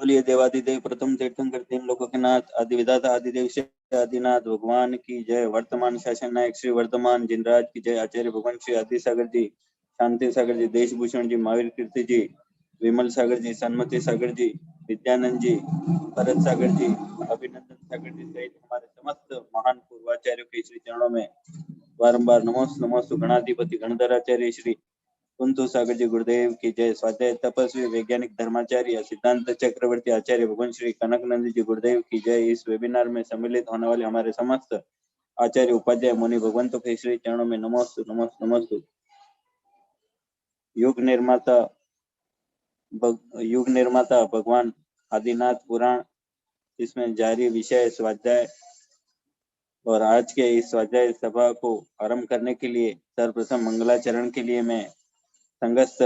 बोलिए देवादिदेव प्रथम तीर्थंकर तीन लोकों के नाथ आदि विधाता आदिदेव से आदिनाथ भगवान की जय। वर्तमान शासन नायक श्री वर्तमान जिनराज की जय। आचार्य भगवान श्री आदि सागर जी, शांति सागर जी, देशभूषण जी, महावीर कीर्ति जी, विमल सागर जी, सन्मति सागर जी, विद्यानंद जी, भरत सागर जी, अभिनंदन सागर जी सहित हमारे समस्त महान पूर्वाचार्यों के श्री चरणों में बारंबार नमोस्तु गणाधिपति गणधराचार्य श्री कुंतु सागर जी गुरुदेव की जय। स्वाध्याय तपस्वी वैज्ञानिक धर्माचार्य सिद्धांत चक्रवर्ती आचार्य भगवान श्री कनकनंद जी गुरुदेव की जय। इस वेबिनार में सम्मिलित होने वाले हमारे समस्त आचार्य उपाध्याय मुनि भगवंतों के श्री चरणों में नमोस्तु नमोस्तु नमोस्तु। युग निर्माता भगवान आदिनाथ पुराण, इसमें जारी विषय स्वाध्याय। और आज के इस स्वाध्याय सभा को आरंभ करने के लिए सर्वप्रथम मंगलाचरण के लिए मैं संगस्थ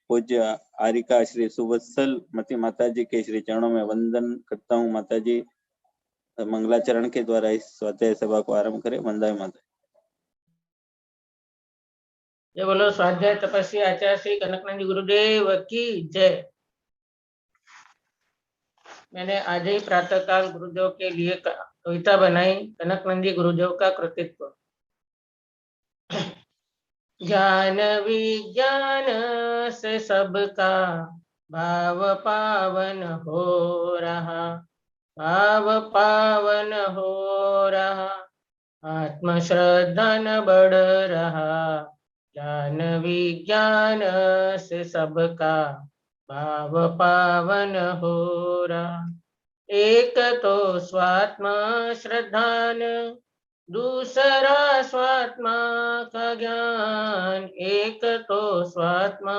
पूज्य आरिका श्री सुवत्सल मती माता जी के श्री चरणों में वंदन करता हूँ। माता जी मंगलाचरण के द्वारा इस स्वाध्याय सभा को आरंभ करें। वंदे माता। जय बोलो स्वाध्याय तपस्वी आचार्य श्री कनकनंद जी गुरुदेव की जय। मैंने आज ही प्रातःकाल गुरुदेव के लिए कविता बनाई, कनकनंद जी गुरुदेव का कृतित्व। ज्ञान विज्ञान से सबका भाव पावन हो रहा, भाव पावन हो रहा, आत्म श्रद्धा न बढ़ रहा। ज्ञान विज्ञान से सबका भाव पावन हो रहा। एक तो स्वात्मा श्रद्धान, दूसरा स्वात्मा का ज्ञान। एक तो स्वात्मा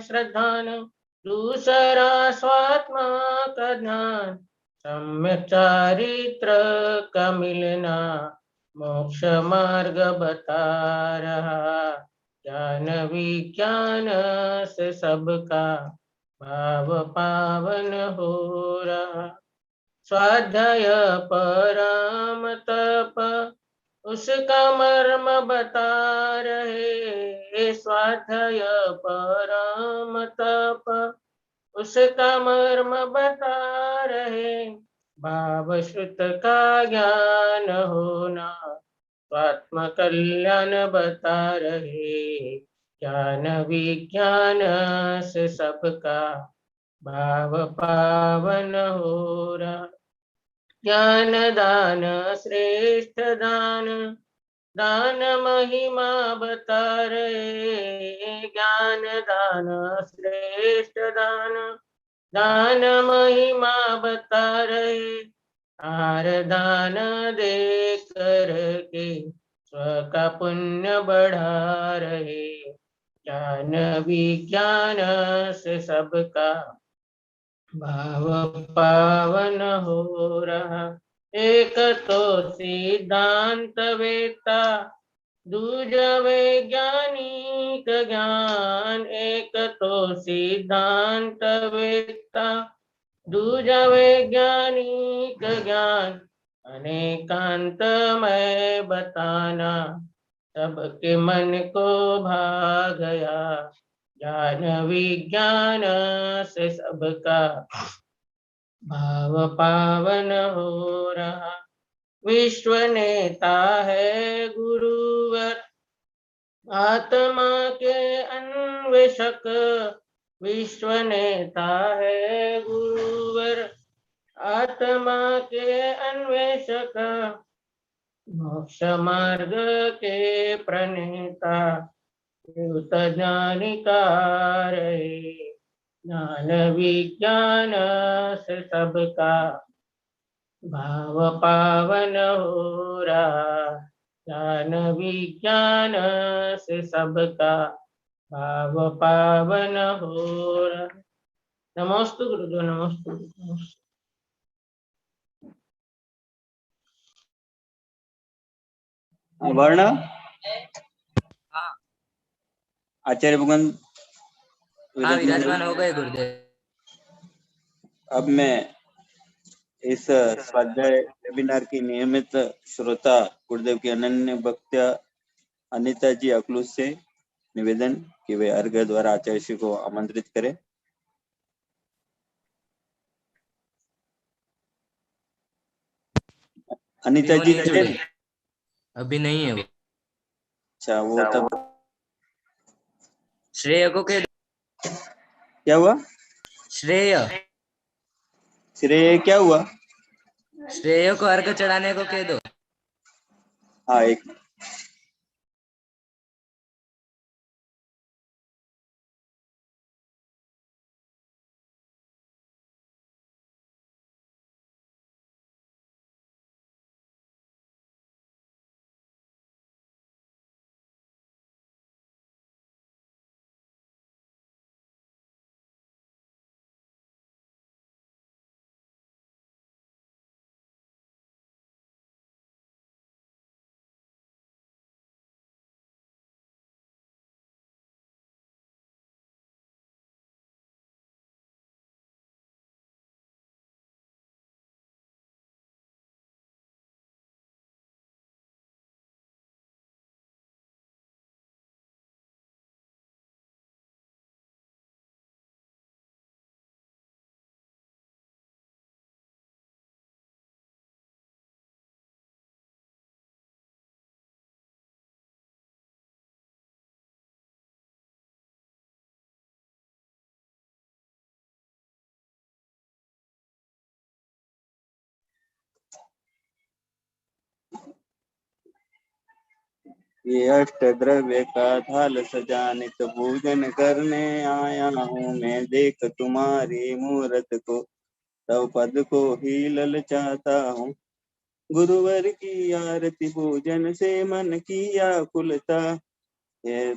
श्रद्धान, दूसरा स्वात्मा का ज्ञान। सम्यक चारित्र का मिलना मोक्ष मार्ग बता रहा। ज्ञान विज्ञान से सबका भाव पावन हो रहा। स्वाध्याय परम तप उसका मर्म बता रहे। स्वाध्याय परम तप उसका मर्म बता रहे। भाव श्रुत का ज्ञान होना स्वात्म कल्याण बता रहे। ज्ञान विज्ञान से सबका भाव पावन हो रहा। ज्ञान दान श्रेष्ठ दान, दान महिमा बता रहे। ज्ञान दान श्रेष्ठ दान, दान महिमा बता रहे। आर दान दे कर के स्व का पुण्य बढ़ा रहे। ज्ञान विज्ञान से सबका भाव पावन हो रहा। एक तो सिद्धांत वेता, दूजा वैज्ञानिक ज्ञान। एक तो सिद्धांत वेता, दूजा वैज्ञानिक ज्ञान। अनेकांत में बताना सबके मन को भा गया। ज्ञान विज्ञान से सबका भाव पावन हो रहा। विश्व नेता है गुरुवर, आत्मा के अन्वेषक। विश्व नेता है गुरुवर, आत्मा के अन्वेषक। मोक्ष मार्ग के प्रणेता ज्ञानिका रहे। ज्ञान विज्ञान से सबका भाव पावन हो रहा। ज्ञान विज्ञान से सबका भाव पावन हो रहा। नमोस्तु गुरुदेव, नमोस्तु। वर्ण आचार्य भगवान विराजमान हो गए गुरुदेव। अब मैं इस स्वाध्याय वेबिनार की नियमित श्रोता गुरुदेव की अनन्य भक्त अनिता जी अकलूस से निवेदन कि वे अर्घ्य द्वारा आचार्य श्री को आमंत्रित करें। अनीता जी नहीं थे? जुड़े, अभी नहीं है वो। अच्छा, वो तब श्रेय को कह दो, क्या हुआ? श्रेय, श्रेय क्या हुआ? श्रेय को अर्घ चढ़ाने को कह दो। हाँ, एक ये अष्ट द्रव्य का थाल सजाने तो पूजन करने आया हूँ मैं, देख तुम्हारी मूरत को तव पद को ही ललचाता हूँ। गुरुवर की आरती पूजन से मन किया खुलता, ये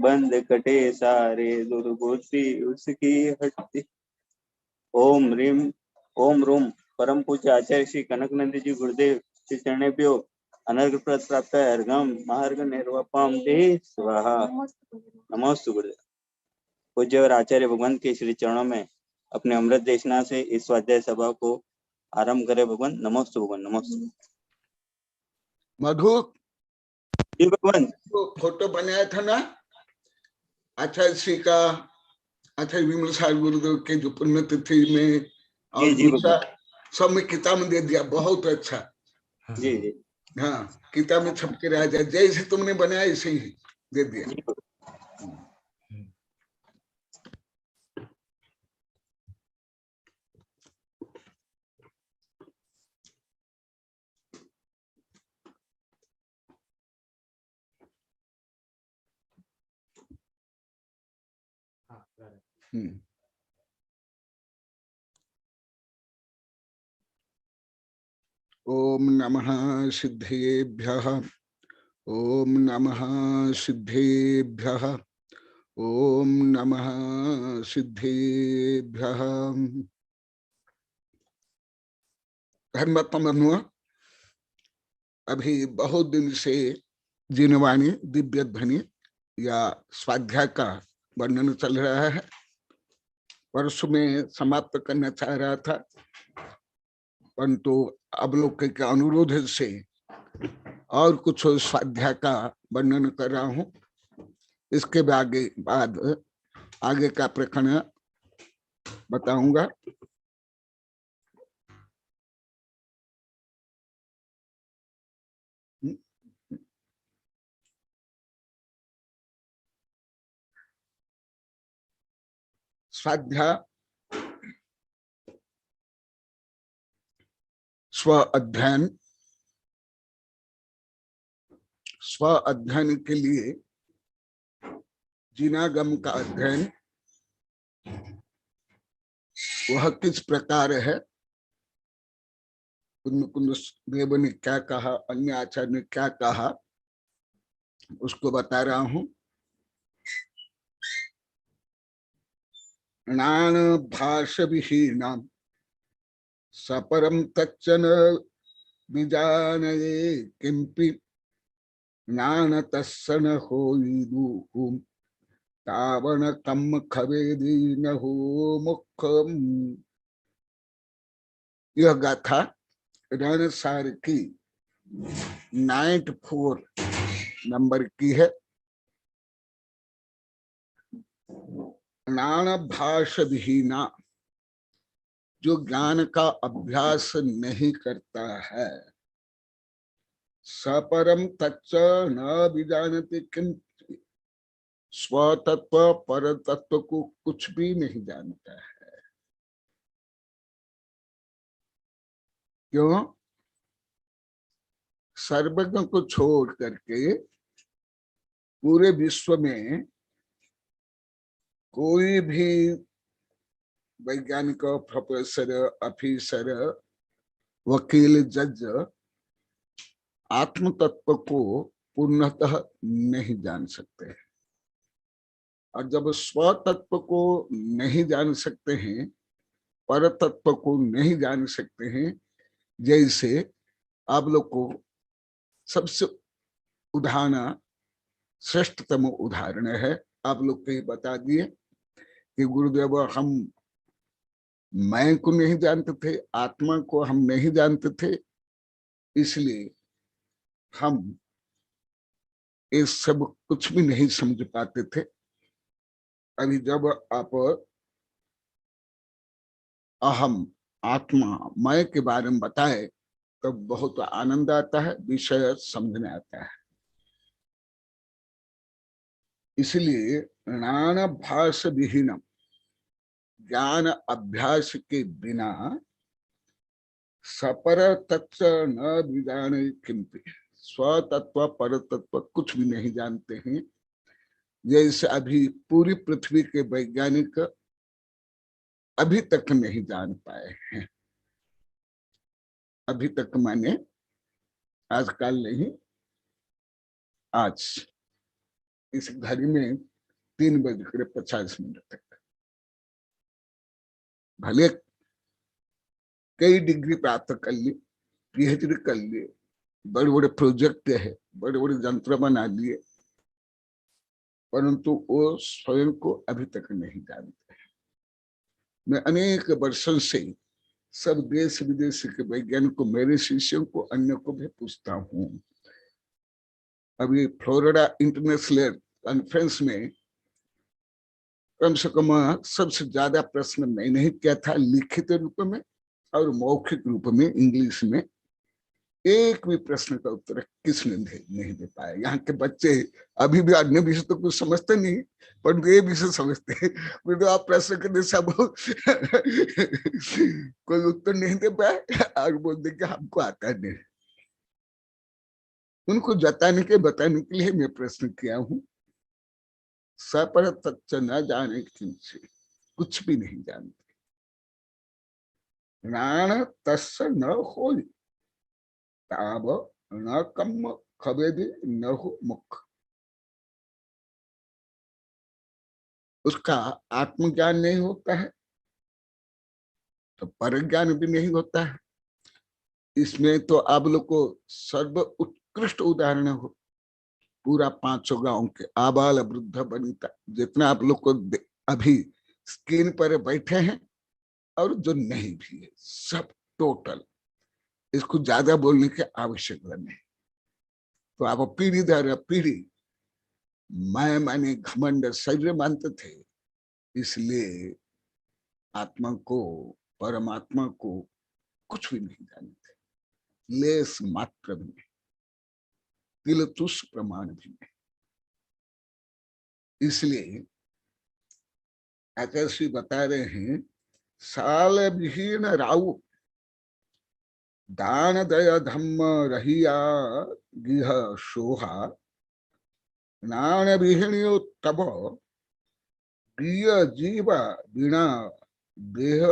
बंद कटे सारे दुर्बुद्धि उसकी हटती। ओम ह्रीम ओम रूम परम पूज्य आचार्य श्री कनकनंदी जी गुरुदेव श्री चरणेभ्यो अनर्घ प्राप्त अर्घम महार्घ निर्वपम ते स्वाहा। नमोस्तु गुरुदेव। पूज्य और आचार्य भगवान के श्री चरणों में अपने अमृत देशना से इस स्वाध्याय सभा को आरंभ करे। भगवान नमोस्तु, भगवान नमोस्तु। मधु जी भगवान। तो फोटो बनाया था ना आचार्य श्री का, आचार्य विमल साहब गुरुदेव के जो पुण्यतिथि में, और जी दूसरा सब में किताब में दे दिया, बहुत अच्छा। जी जी हाँ, किताब में छप के रह जाए, जैसे तुमने बनाया ऐसे ही दे दिया। ओम नमः सिद्धेभ्यः, ओम नमः सिद्धेभ्यः, ओम नमः सिद्धेभ्यः। धर्मत्म, अभी बहुत दिन से जिनवाणी दिव्य ध्वनि या स्वाध्याय का वर्णन चल रहा है। परसों में समाप्त करना चाह रहा था, परंतु अब लोग के अनुरोध से और कुछ स्वाध्याय का वर्णन कर रहा हूं। इसके बाद आगे का प्रकरण बताऊंगा। स्वाध्याय स्व अध्ययन, स्व अध्ययन के लिए जिनागम का अध्ययन वह किस प्रकार है, कुंद देव ने क्या कहा, अन्य आचार्य ने क्या कहा, उसको बता रहा हूं। ज्ञान भाष विहीनाम सपरम तच्चन विजानये किंपि ज्ञान तस्सन होइदुहुम तावन कम खवेदी न हो मुखम। यह गाथा रणसार की 94 नंबर की है। ज्ञान भाष विहीना, जो ज्ञान का अभ्यास नहीं करता है, सपरम तच्च न विजानते किम, स्वतत्व पर तत्व को कुछ भी नहीं जानता है। क्यों? सर्वज्ञ को छोड़ करके पूरे विश्व में कोई भी वैज्ञानिक, प्रोफेसर, ऑफिसर, वकील, जज आत्म तत्व को पूर्णतः नहीं जान सकते। और जब स्व तत्व को नहीं जान सकते हैं, पर तत्व को नहीं जान सकते हैं, जैसे आप लोग को सबसे उदाहरण, श्रेष्ठतम उदाहरण है, आप लोग को बता दिए कि गुरुदेव हम मैं को नहीं जानते थे, आत्मा को हम नहीं जानते थे, इसलिए हम ये सब कुछ भी नहीं समझ पाते थे। अभी जब आप अहम, आत्मा, मैं के बारे में बताए तो बहुत आनंद आता है, विषय समझ में आता है। इसलिए ज्ञानाभ्यास विहीनम, ज्ञान अभ्यास के बिना सपर तत्व न विजाने किंपि, स्वतत्व पर तत्व कुछ भी नहीं जानते हैं। जैसे अभी पूरी पृथ्वी के वैज्ञानिक अभी तक नहीं जान पाए हैं। अभी तक मैंने आजकल नहीं, आज इस घड़ी में 3:50 तक भले कई डिग्री प्राप्त कर ली, पीएचडी कर लिए, बड़े बड़े प्रोजेक्ट है, बड़े बड़े यंत्र बना लिए, परंतु वो स्वयं को अभी तक नहीं जानते। मैं अनेक वर्षों से सब देश विदेश के वैज्ञानिकों, मेरे शिष्यों को, अन्य को भी पूछता हूँ। अभी फ्लोरिडा इंटरनेशनल कॉन्फ्रेंस में कम से कम सबसे ज्यादा प्रश्न मैंने ही किया था, लिखित रूप में और मौखिक रूप में, इंग्लिश में। एक भी प्रश्न का उत्तर किसने नहीं दे पाया। यहाँ के बच्चे अभी भी अन्य विषय तो कुछ समझते नहीं, पर ये विषय समझते हैं। तो आप प्रश्न करने सब कोई उत्तर नहीं दे पाए और बोल दे कि हमको आता नहीं। उनको जताने के, बताने के लिए मैं प्रश्न किया हूँ। सपर तत्व न जाने किंचित, कुछ भी नहीं जानते। ज्ञान तस्य न होय ताब न कम खवेदि न हो मुख। उसका आत्मज्ञान नहीं होता है तो परज्ञान भी नहीं होता है। इसमें तो आप लोग को सर्व उत्कृष्ट उदाहरण हो, पूरा 500 गांव के आबाल वृद्ध वनिता, जितना आप लोग को अभी स्क्रीन पर बैठे हैं और जो नहीं भी है, सब टोटल। इसको ज्यादा बोलने की आवश्यकता नहीं। तो आप पीढ़ी दर पीढ़ी मैं माने घमंड शरीर मानते थे, इसलिए आत्मा को, परमात्मा को कुछ भी नहीं जानते, लेस मात्र भी नहीं, तिल तुष प्रमाण भी नहीं। इसलिए आचार्य बता रहे हैं, साल विहीन राउ दान दया धम्म रहिया गिह शोहा, नान विहीणियो तब प्रिय जीव बिना देह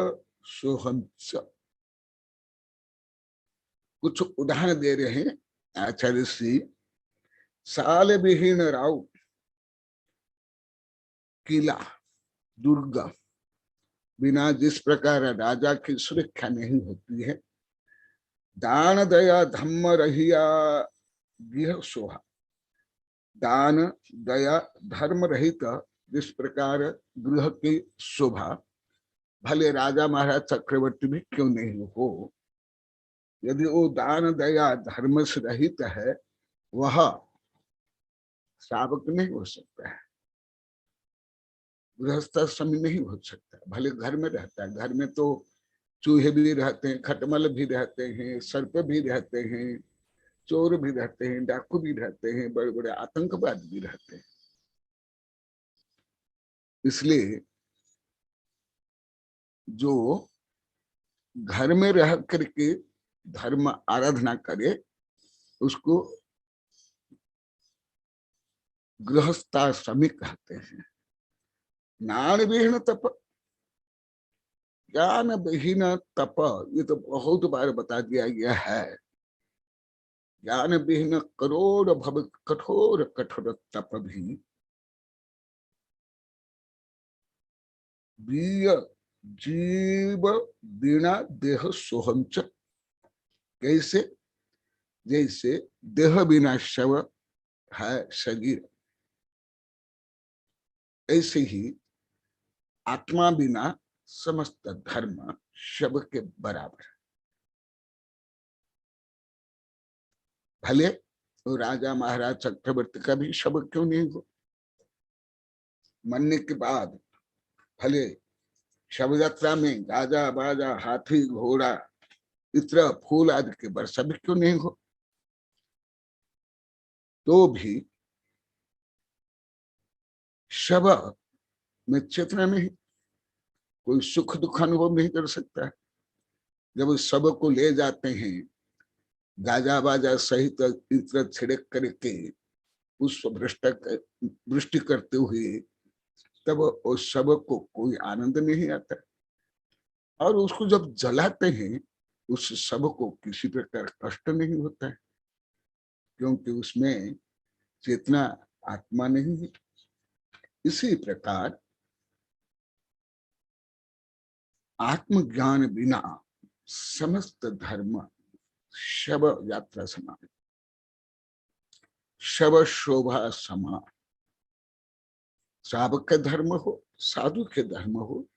सोहंस। कुछ उदाहरण दे रहे हैं आचार्य श्री। साल विहीन राव, किला, दुर्ग बिना जिस प्रकार राजा की सुरक्षा नहीं होती है, दान दया धम्म रहिया गिह सोहा, दान दया धर्म रहित जिस प्रकार गृह की शोभा, भले राजा महाराज चक्रवर्ती भी क्यों नहीं हो, यदि वो दान दया धर्म से रहित है, वह श्रावक नहीं हो सकता है, गृहस्थ समय नहीं हो सकता। भले घर में रहता है, घर में तो चूहे भी रहते हैं, खटमल भी रहते हैं, सर्प भी रहते हैं, चोर भी रहते हैं, डाकू भी रहते हैं, बड़े बड़े आतंकवाद भी रहते हैं। इसलिए जो घर में रह करके धर्म आराधना करे उसको गृहस्थाश्रमिक कहते हैं। ज्ञान विहीन तप, ज्ञान विहीन तप, ये तो बहुत बार बता दिया गया है। ज्ञान विहीन करोड़ भव कठोर कठोर तप भी जीव बिना देह सोहंच, कैसे? जैसे देह बिना शव है शरीर, ऐसे ही आत्मा बिना समस्त धर्म शव के बराबर। भले तो राजा महाराज चक्रवर्ती का भी शव क्यों नहीं हो, मरने के बाद भले शव यात्रा में गाजा बाजा हाथी घोड़ा इत्र फूल आदि के वर्षा भी क्यों नहीं हो, तो भी शव में चेतना नहीं, कोई सुख दुख अनुभव नहीं कर सकता। जब उस शव को ले जाते हैं गाजा बाजा सहित इत्र छिड़क करके पुष्प वृष्टि करते हुए, तब उस शव को कोई आनंद नहीं आता। और उसको जब जलाते हैं उस शव को किसी प्रकार कष्ट नहीं होता है, क्योंकि उसमें चेतना आत्मा नहीं है। इसी प्रकार आत्मज्ञान बिना समस्त धर्म शव यात्रा समान, शव शोभा समान। श्रावक के धर्म हो, साधु के धर्म हो,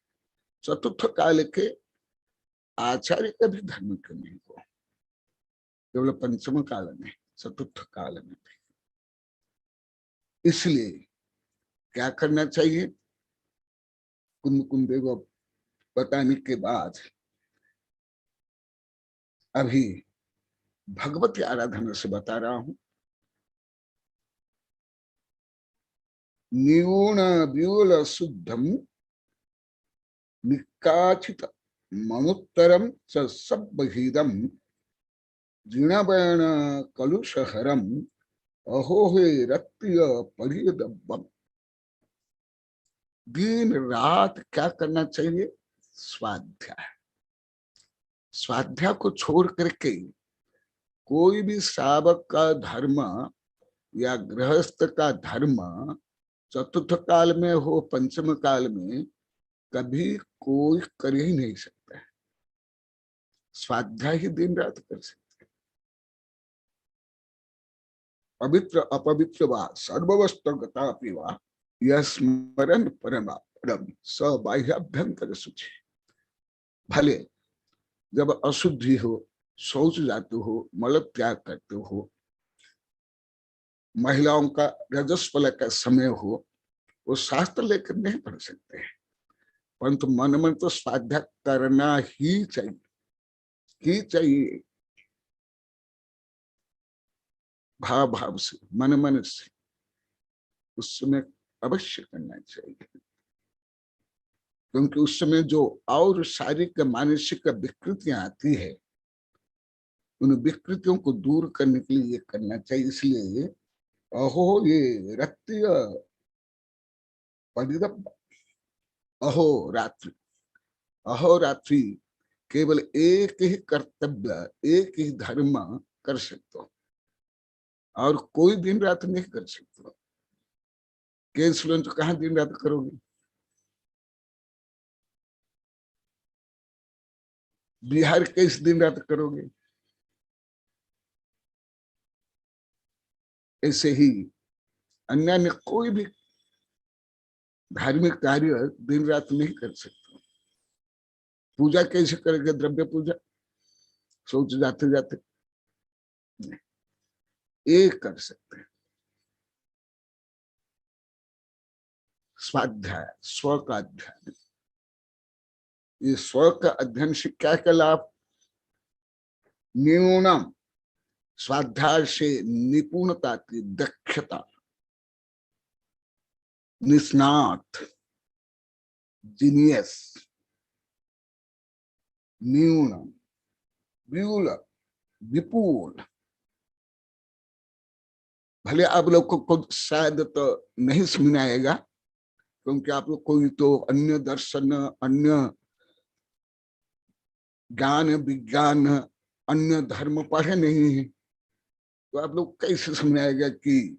चतुर्थ काल के आचार्य का भी धर्म क्यों नहीं हो, केवल पंचम काल में, चतुर्थ काल में भी। इसलिए क्या करना चाहिए? कुंद को बताने के बाद अभी भगवती आराधना से बता रहा हूं। न्यून व्यूल शुद्धम निकाचित मनुत्तरम च सब्बहीदम जीर्णवर्ण कलुषहरम अहो हे रत्य परिदब्बम। दिन रात क्या करना चाहिए? स्वाध्याय। स्वाध्याय को छोड़ करके कोई भी श्रावक का धर्म या गृहस्थ का धर्म चतुर्थ काल में हो, पंचम काल में कभी कोई कर ही नहीं सकता है। स्वाध्याय ही दिन रात कर सकते। पवित्र अपवित्र वा सर्ववस्त्र गतापि वा यस्मरन् परम स बाह्याभ्यंतर शुचि। भले जब अशुद्धि हो, शौच जाते हो, मल त्याग करते हो, महिलाओं का रजस्वला का समय हो, वो शास्त्र लेकर नहीं पढ़ सकते हैं, परंतु मन मन तो स्वाध्याय करना ही चाहिए। भाव भाव से, मन मन से उस समय अवश्य करना चाहिए, क्योंकि उस समय जो और शारीरिक मानसिक विकृतियां आती है, उन विकृतियों को दूर करने के लिए ये करना चाहिए। इसलिए अहो ये रत्य परिदब्ब, अहोरात्रि केवल एक ही कर्तव्य, एक ही धर्म कर सकते हो, और कोई दिन रात नहीं कर सकते। केस लो तो कहाँ दिन रात करोगे? बिहार कैसे दिन रात करोगे? ऐसे ही अन्य कोई भी धार्मिक कार्य दिन रात नहीं कर सकते। पूजा कैसे करेंगे? द्रव्य पूजा सोच जाते जाते एक कर सकते हैं। स्वाध्याय, स्व का अध्ययन, ये स्व का अध्ययन से क्या क्या लाभ? न्यूनम, स्वाध्याय से निपुणता की दक्षता, निष्णात, जीनियस, न्यूनम, विपुल, विपुल। भले आप लोग को शायद तो नहीं समझ आएगा, क्योंकि आप लोग कोई तो अन्य दर्शन, अन्य ज्ञान विज्ञान, अन्य धर्म पढ़े नहीं है, तो आप लोग कैसे समझ आएगा कि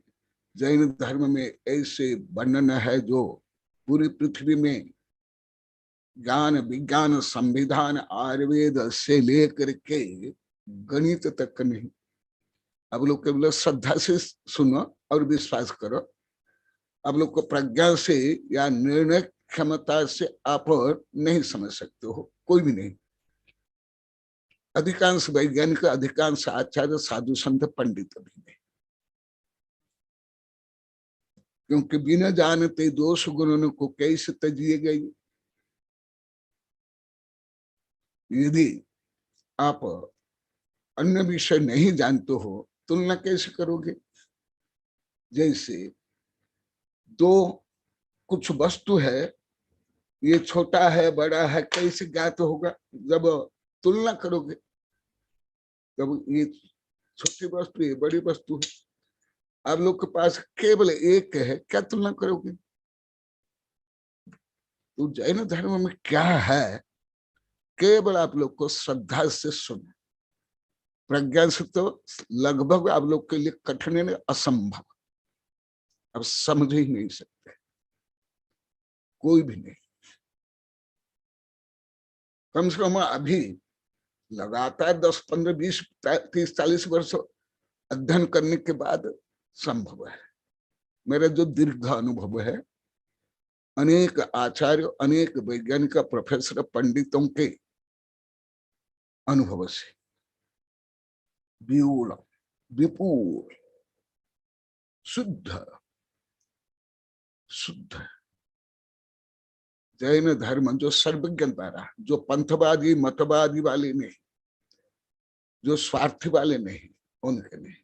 जैन धर्म में ऐसे वर्णन है जो पूरी पृथ्वी में ज्ञान विज्ञान संविधान आयुर्वेद से लेकर के गणित तक नहीं। आप लोग केवल श्रद्धा से सुनो और विश्वास करो। आप लोग को प्रज्ञा से या निर्णय क्षमता से आप नहीं समझ सकते हो, कोई भी नहीं। अधिकांश वैज्ञानिक, अधिकांश आचार्य, साधु संत, पंडित भी नहीं, क्योंकि बिना जानते दोष गुणों को कैसे तजिए गई। यदि आप अन्य विषय नहीं जानते हो, तुलना कैसे करोगे? जैसे दो कुछ वस्तु है, ये छोटा है बड़ा है, कैसे ज्ञात होगा? जब तुलना करोगे तब ये छोटी वस्तु है बड़ी वस्तु है। आप लोग के पास केवल एक है, क्या तुलना करोगे? तो जैन धर्म में क्या है, केवल आप लोग को श्रद्धा से सुनो। प्रज्ञा से तो लगभग आप लोग के लिए कठिन है, असंभव, अब समझ ही नहीं सकते, कोई भी नहीं। कम से कम अभी लगातार 10, 15, 20, 30, 40 वर्ष अध्ययन करने के बाद संभव है। मेरा जो दीर्घ अनुभव है, अनेक आचार्य, अनेक वैज्ञानिक, प्रोफेसर, पंडितों के अनुभव से, विपुल, विपुल, शुद्ध, शुद्ध जैन धर्म जो सर्वज्ञ द्वारा, जो पंथवादी मतवादी वाले नहीं, जो स्वार्थी वाले नहीं, उनके नहीं,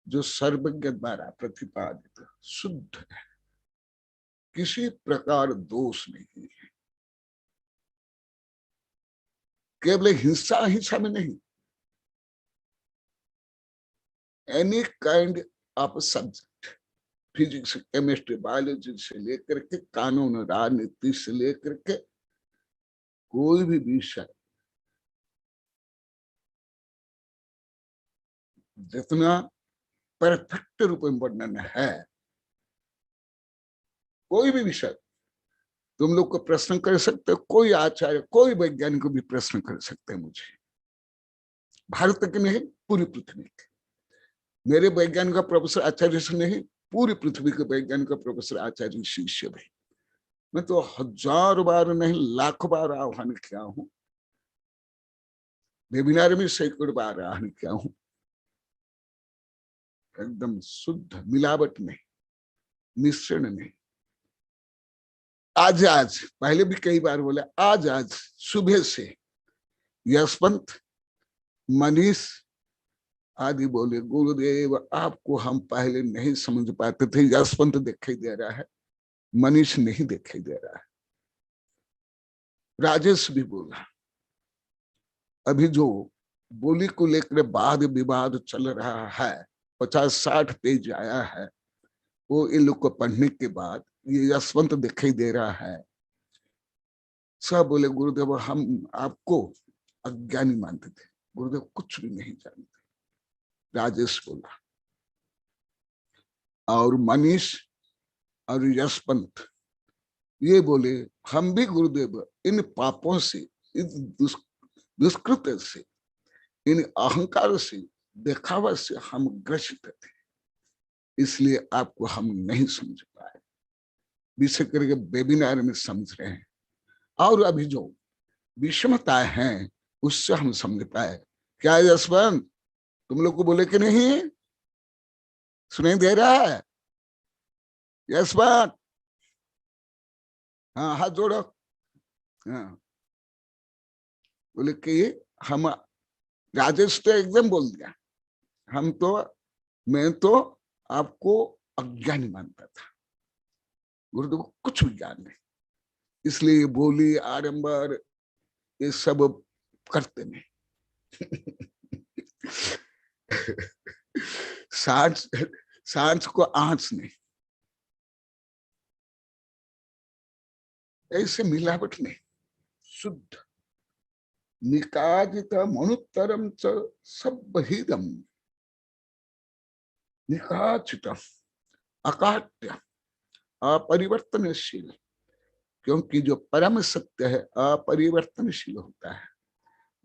जो सर्वज्ञ द्वारा प्रतिपादित शुद्ध है, किसी प्रकार दोष नहीं है। केवल हिंसा, हिंसा में नहीं, any kind of subject, physics, chemistry, biology से लेकर के कानून, राजनीति से लेकर के कोई भी विषय, जितना परफेक्ट रूप में वर्णन है, कोई भी विषय तुम लोग को प्रश्न कर सकते हो, कोई आचार्य, कोई वैज्ञानिक को भी प्रश्न कर सकते हैं मुझे, भारत के नहीं, पूरी पृथ्वी के। मेरे वैज्ञानिक का प्रोफेसर आचार्य से नहीं, पूरी पृथ्वी के वैज्ञानिक का प्रोफेसर आचार्य शिष्य भी। मैं तो 1000 बार नहीं, लाखों बार आह्वान किया हूं, वेबिनार में सैकड़ों बार आह्वान किया हूं, एकदम शुद्ध, मिलावट नहीं, मिश्रण नहीं। आज पहले भी कई बार बोले, आज सुबह से यशवंत, मनीष आदि बोले, गुरुदेव आपको हम पहले नहीं समझ पाते थे, यशवंत दिखाई दे रहा है, मनीष नहीं दिखाई दे रहा है। राजेश भी बोला, अभी जो बोली को लेकर वाद विवाद चल रहा है, 50-60 पेज आया है, वो इन लोग को पढ़ने के बाद ये यशवंत दिखाई दे रहा है। सब बोले, गुरुदेव हम आपको अज्ञानी मानते थे, गुरुदेव कुछ भी नहीं जानते। राजेश बोला, और मनीष और यशवंत ये बोले, हम भी गुरुदेव इन पापों से, इन दुष्कृत्य से, इन अहंकार से, दिखावा से हम ग्रसित थे, इसलिए आपको हम नहीं समझ पाए। विषय करके वेबिनार में समझ रहे हैं, और अभी जो विषमताएं हैं उससे हम समझ पाए। क्या यशवंत तुम लोग को बोले कि नहीं? सुनाई दे रहा है यशवंत? हाँ, हाथ जोड़ो। हाँ, बोले कि हम, राजेश तो एकदम बोल दिया, मैं तो आपको अज्ञानी मानता था, गुरुदेव को कुछ भी ज्ञान नहीं, इसलिए बोली आडंबर ये सब करते नहीं। सांस को आंच नहीं, ऐसे मिलावट नहीं, शुद्ध निकाजित मनुत्तरम च सबहिदम, निकाचित अकाट्य अपरिवर्तनशील, क्योंकि जो परम सत्य है अपरिवर्तनशील होता है,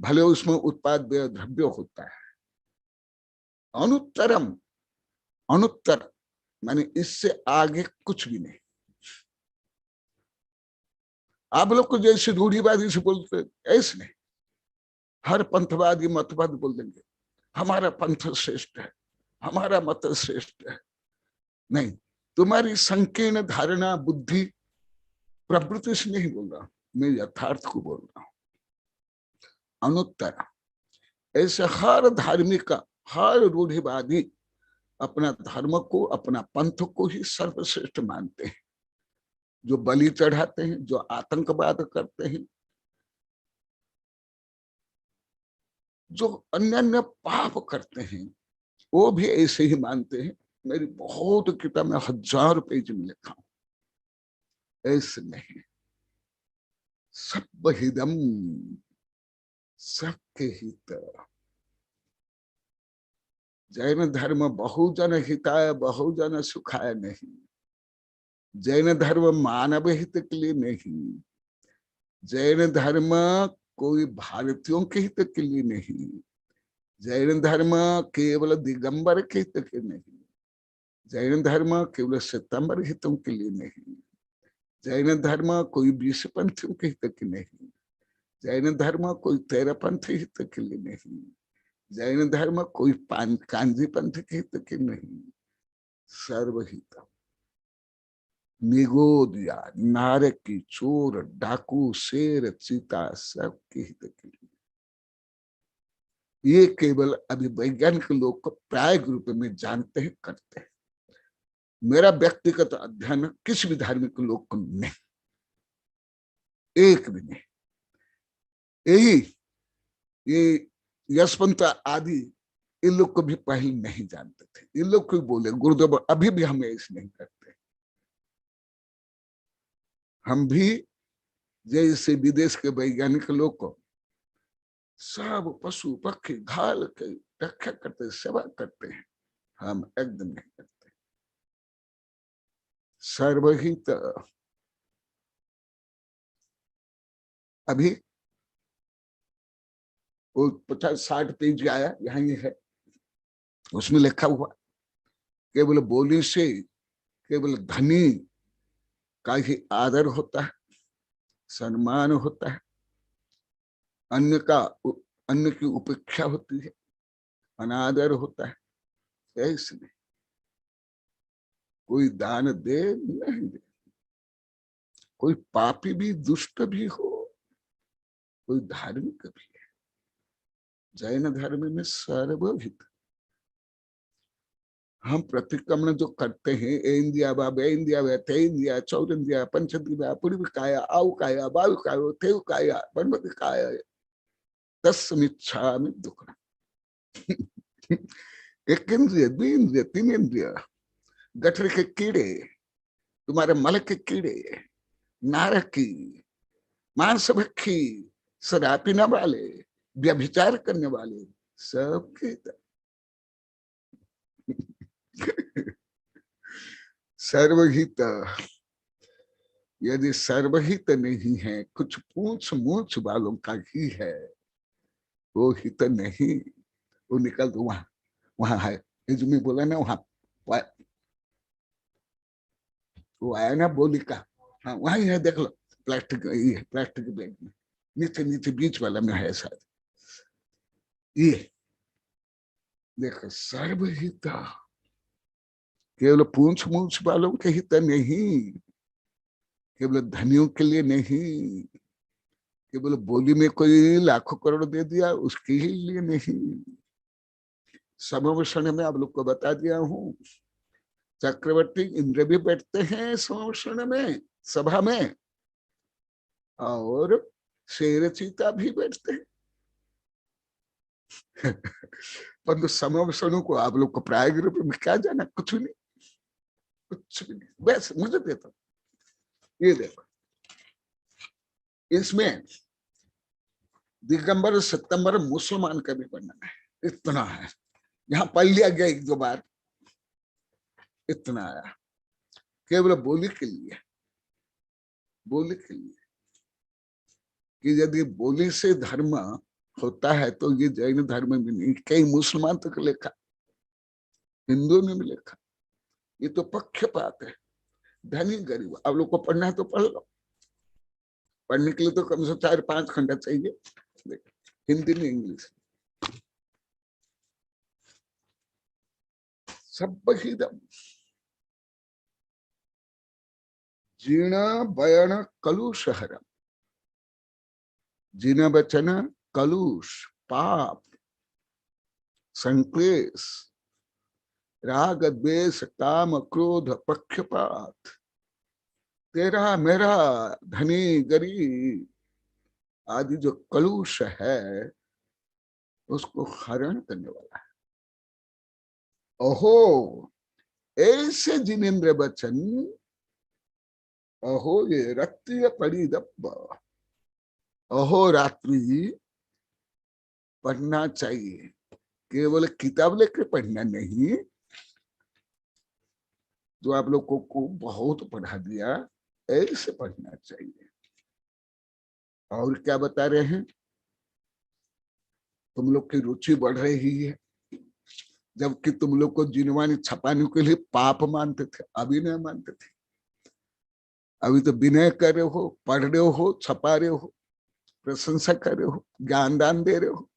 भले उसमें उत्पाद द्रव्य होता है। अनुत्तरम, अनुत्तर माने इससे आगे कुछ भी नहीं। आप लोग को जैसे रूढ़िवादी से बोलते ऐसे नहीं, हर पंथवादी मतवाद बोल देंगे हमारा पंथ श्रेष्ठ है, हमारा मत श्रेष्ठ है। नहीं, तुम्हारी संकीर्ण धारणा बुद्धि प्रवृत्ति से नहीं बोल रहा, मैं यथार्थ को बोल रहा हूं। अनुत्तर, ऐसे हर धार्मिक, हर रूढ़िवादी अपना धर्म को, अपना पंथ को ही सर्वश्रेष्ठ मानते हैं। जो बलि चढ़ाते हैं, जो आतंकवाद करते हैं, जो अन्य अन्य पाप करते हैं, वो भी ऐसे ही मानते हैं। मेरी बहुत किताब में 1000 पेज में लिखा हूं, ऐसे नहीं, सब हिदम, सबके हित। जैन धर्म बहुजन हिताय बहुजन सुखाय नहीं, जैन धर्म मानव हित के लिए नहीं, जैन धर्म कोई भारतीयों के हित के लिए नहीं, जैन धर्म केवल दिगंबर के हित के नहीं, जैन धर्म केवल सितंबर हितों के लिए नहीं, जैन धर्म कोई 20 पंथियों के हित के नहीं, जैन धर्म कोई 13 पंथ हित के लिए नहीं, जैन धर्म कोई कांजी पंथ के हित के नहीं, सर्वहित। निगोदिया, नारकी, चोर, डाकू, शेर, चीता, सबके हित के लिए। ये केवल अभी वैज्ञानिक लोग को प्रायोगिक रूप में जानते हैं, करते हैं। मेरा व्यक्तिगत अध्ययन किसी भी धार्मिक लोग को नहीं, एक भी नहीं। यही ये यशवंत आदि इन लोग को भी पहले नहीं जानते थे। इन लोग को बोले गुरुदेव अभी भी हम ऐसे नहीं करते। हम भी जैसे विदेश के वैज्ञानिक लोग को सब पशु पक्षी घाल के रक्षा करते, सेवा करते हैं, हम एकदम नहीं करते। सर्वहित। अभी वो 50-60 पेज आया, यहाँ ये है, उसमें लिखा हुआ केवल बोली से केवल धनी का ही आदर होता है, सम्मान होता है, अन्य की उपेक्षा होती है, अनादर होता है। ऐसे नहीं, कोई दान दे नहीं दे, कोई पापी भी दुष्ट भी हो, कोई धार्मिक भी है। जैन धर्म में सर्वहित। हम प्रतिक्रमण जो करते हैं, इंदिया बाबा इंदिया ते इंदिया चौरंदिया पंचदिया पूर्विकाया आउकाया वायुकायो तेवकाया बनवतिकाया तस्मिच्छा में दुख। एक इंद्रिय, 2 इंद्रिय, 3 इंद्रिय, गठर के कीड़े, तुम्हारे मल के कीड़े, नारकी, मांस भक्षी, शराब पीने वाले, व्यभिचार करने वाले, सबके सर्वहित। यदि सर्वहित नहीं है, कुछ पूछ मूछ वालों का ही है, वो हित नहीं। वो निकल दो वहां, वहां है इसमें बोला ना, वहां वो आया ना बोली का, हाँ वहां है, देख लो, प्लास्टिक, ये प्लास्टिक बैग में नीचे नीचे बीच वाला में है शायद। ये देखो, सर्वहित केवल पूछ मूछ वालों के हित नहीं, केवल धनियों के लिए नहीं, केवल बोली में कोई लाखों करोड़ दे दिया उसके ही लिए नहीं। समवसरण में आप लोग को बता दिया हूं, चक्रवर्ती इंद्र भी बैठते हैं समवसरण में सभा में, और शेर चीता भी बैठते हैं। परंतु समवसरणों को आप लोग को प्राय रूप में क्या जाना, कुछ नहीं, कुछ भी नहीं। बस मुझे देता, ये देखो इसमें दिगंबर सितंबर मुसलमान का भी वर्णन है, इतना है। यहाँ पढ़ लिया गया एक दो बार, इतना आया केवल बोली के लिए, बोली के लिए कि यदि बोली से धर्म होता है तो ये जैन धर्म में नहीं, कई मुसलमान तक लिखा, हिंदू ने भी लिखा। ये तो पक्षपात है, धनी गरीब। आप लोग को पढ़ना है तो पढ़ लो, पढ़ने के लिए तो कम से 4-5 घंटा चाहिए, हिंदी में इंग्लिश सब बहिदम जीर्ण बयन कलुषहरम, जीर्ण बचन कलुष पाप संक्लेश राग द्वेष काम क्रोध पक्षपात, तेरा मेरा धनी गरीब आदि जो कलुष है उसको हरण करने वाला है। अहो ऐसे जिनेन्द्र बचन, अहो ये रत्य परिदब्ब, अहो रात्रि पढ़ना चाहिए, केवल किताब लेकर पढ़ना नहीं, जो आप लोगों को बहुत पढ़ा दिया ऐसे पढ़ना चाहिए। और क्या बता रहे हैं, तुम लोग की रुचि बढ़ रही है, जबकि तुम लोग को जिनवानी छपाने के लिए पाप मानते थे, अभी नहीं मानते थे। अभी तो विनय कर रहे हो, पढ़ रहे हो, छपा रहे हो, प्रशंसा कर रहे हो, ज्ञान दान दे रहे हो।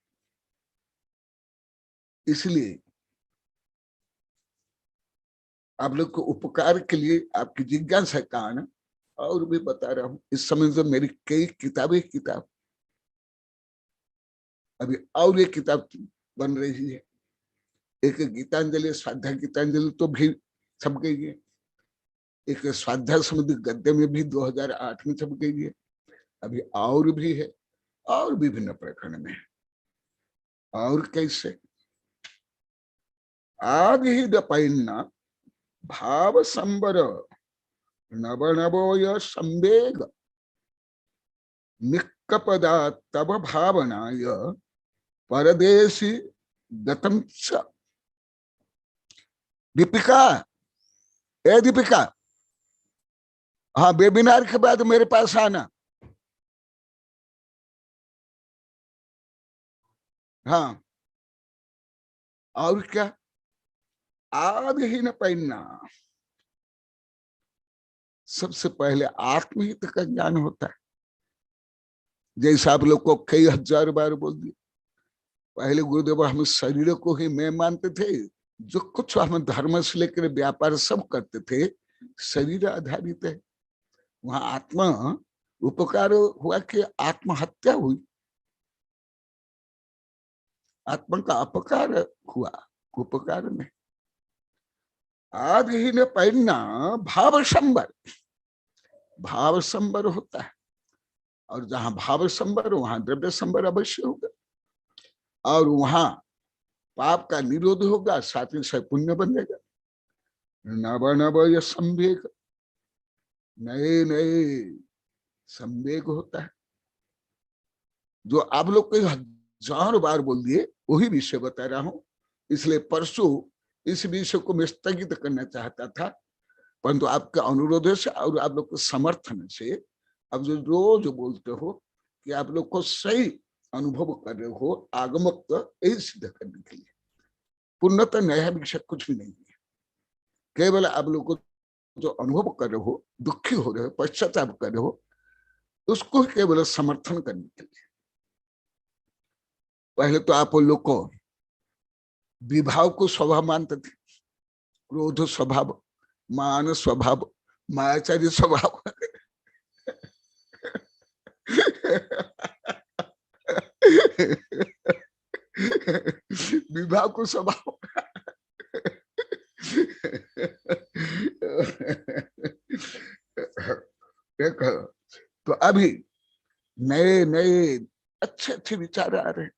इसलिए आप लोग को उपकार के लिए आपकी जिज्ञासा के कारण और भी बता रहा हूं। इस समय जो मेरी कई किताब अभी और एक किताब बन रही है, एक गीतांजलि, स्वाध्याय गीतांजलि तो भी छप गई है, एक स्वाध्याय समुद्र गद्य में भी 2008 में छप गई है, अभी और भी है, और विभिन्न प्रकरण में। और कैसे आदि ही दपैन्ना भाव संबर नव नवोय संवेग निक्कपदा तब भावनाय परदेशी गतम च। दीपिका, ए दीपिका, हाँ वेबिनार के बाद मेरे पास आना। हाँ और क्या, आदि ही न पहनना, सबसे पहले आत्महित का ज्ञान होता है। जैसे आप लोग को कई हजार बार बोल दिया, पहले गुरुदेव हम शरीर को ही मैं मानते थे, जो कुछ हम धर्म से लेकर व्यापार सब करते थे शरीर आधारित है। वहां आत्मा उपकार हुआ कि आत्महत्या हुई, आत्मा का अपकार हुआ, उपकार में। आदि ही न पहनना भाव संबर, भाव संबर होता है, और जहां भाव संबर वहां द्रव्य संबर अवश्य होगा, और वहां पाप का निरोध होगा, साथ ही साथ पुण्य बनेगा। नव नव यह संवेग, नए नए संवेग होता है, जो आप लोग को 1000 बार बोल दिए वही विषय बता रहा हूं। इसलिए परसों इस विषय को मैं स्थगित करना चाहता था, परंतु आपके अनुरोध से और आप लोग के समर्थन से अब जो रोज बोलते हो कि आप लोग को सही अनुभव कर रहे हो, आगमक यही सिद्ध करने के लिए। पूर्णतः नया विषय कुछ भी नहीं है, केवल आप लोग को जो अनुभव कर रहे हो, दुखी हो रहे हो, पश्चाताप कर रहे हो, उसको केवल समर्थन करने के लिए। पहले तो आप लोग को विभाव को स्वभाव मानते थे, क्रोध स्वभाव, मान स्वभाव, मायाचारी स्वभाव विवाह को स्वभाव। देखो, तो अभी नए नए अच्छे अच्छे विचार आ रहे हैं।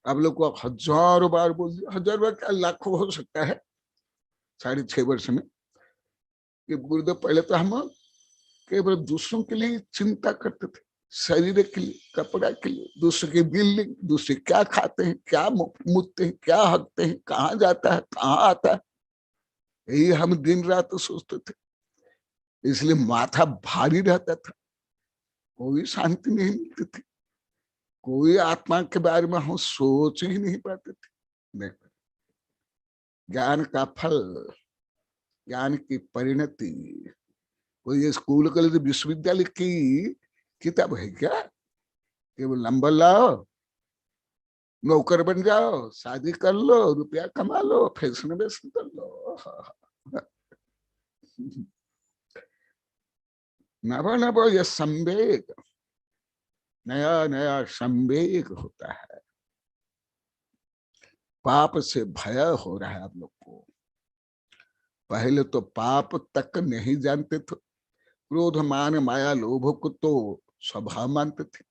आप लोग को हजारों बार बोल दिया, हजार बार क्या, लाखों हो सकता है 6.5 वर्ष में, कि गुरुदेव पहले तो हम केवल दूसरों के लिए चिंता करते थे, शरीर के लिए, कपड़ा के लिए, दूसरे की बिल्डिंग, दूसरे क्या खाते हैं, क्या मुतते हैं, क्या हकते हैं, कहाँ जाता है, कहाँ आता है, यही हम दिन रात सोचते थे। इसलिए माथा भारी रहता था, कोई शांति नहीं मिलती थी, कोई आत्मा के बारे में हम सोच ही नहीं पाते थे। देखो, ज्ञान का फल, ज्ञान की परिणति, कोई स्कूल कॉलेज विश्वविद्यालय की किताब है क्या? केवल नंबर लाओ, नौकर बन जाओ, शादी कर लो, रुपया कमा लो, फैशन वेशन कर लो। नव नव यह संवेग, नया नया संवेग होता है। पाप से भय हो रहा है आप लोग को। पहले तो पाप तक नहीं जानते थे, क्रोध मान माया लोभ को तो स्वभाव मानते थे,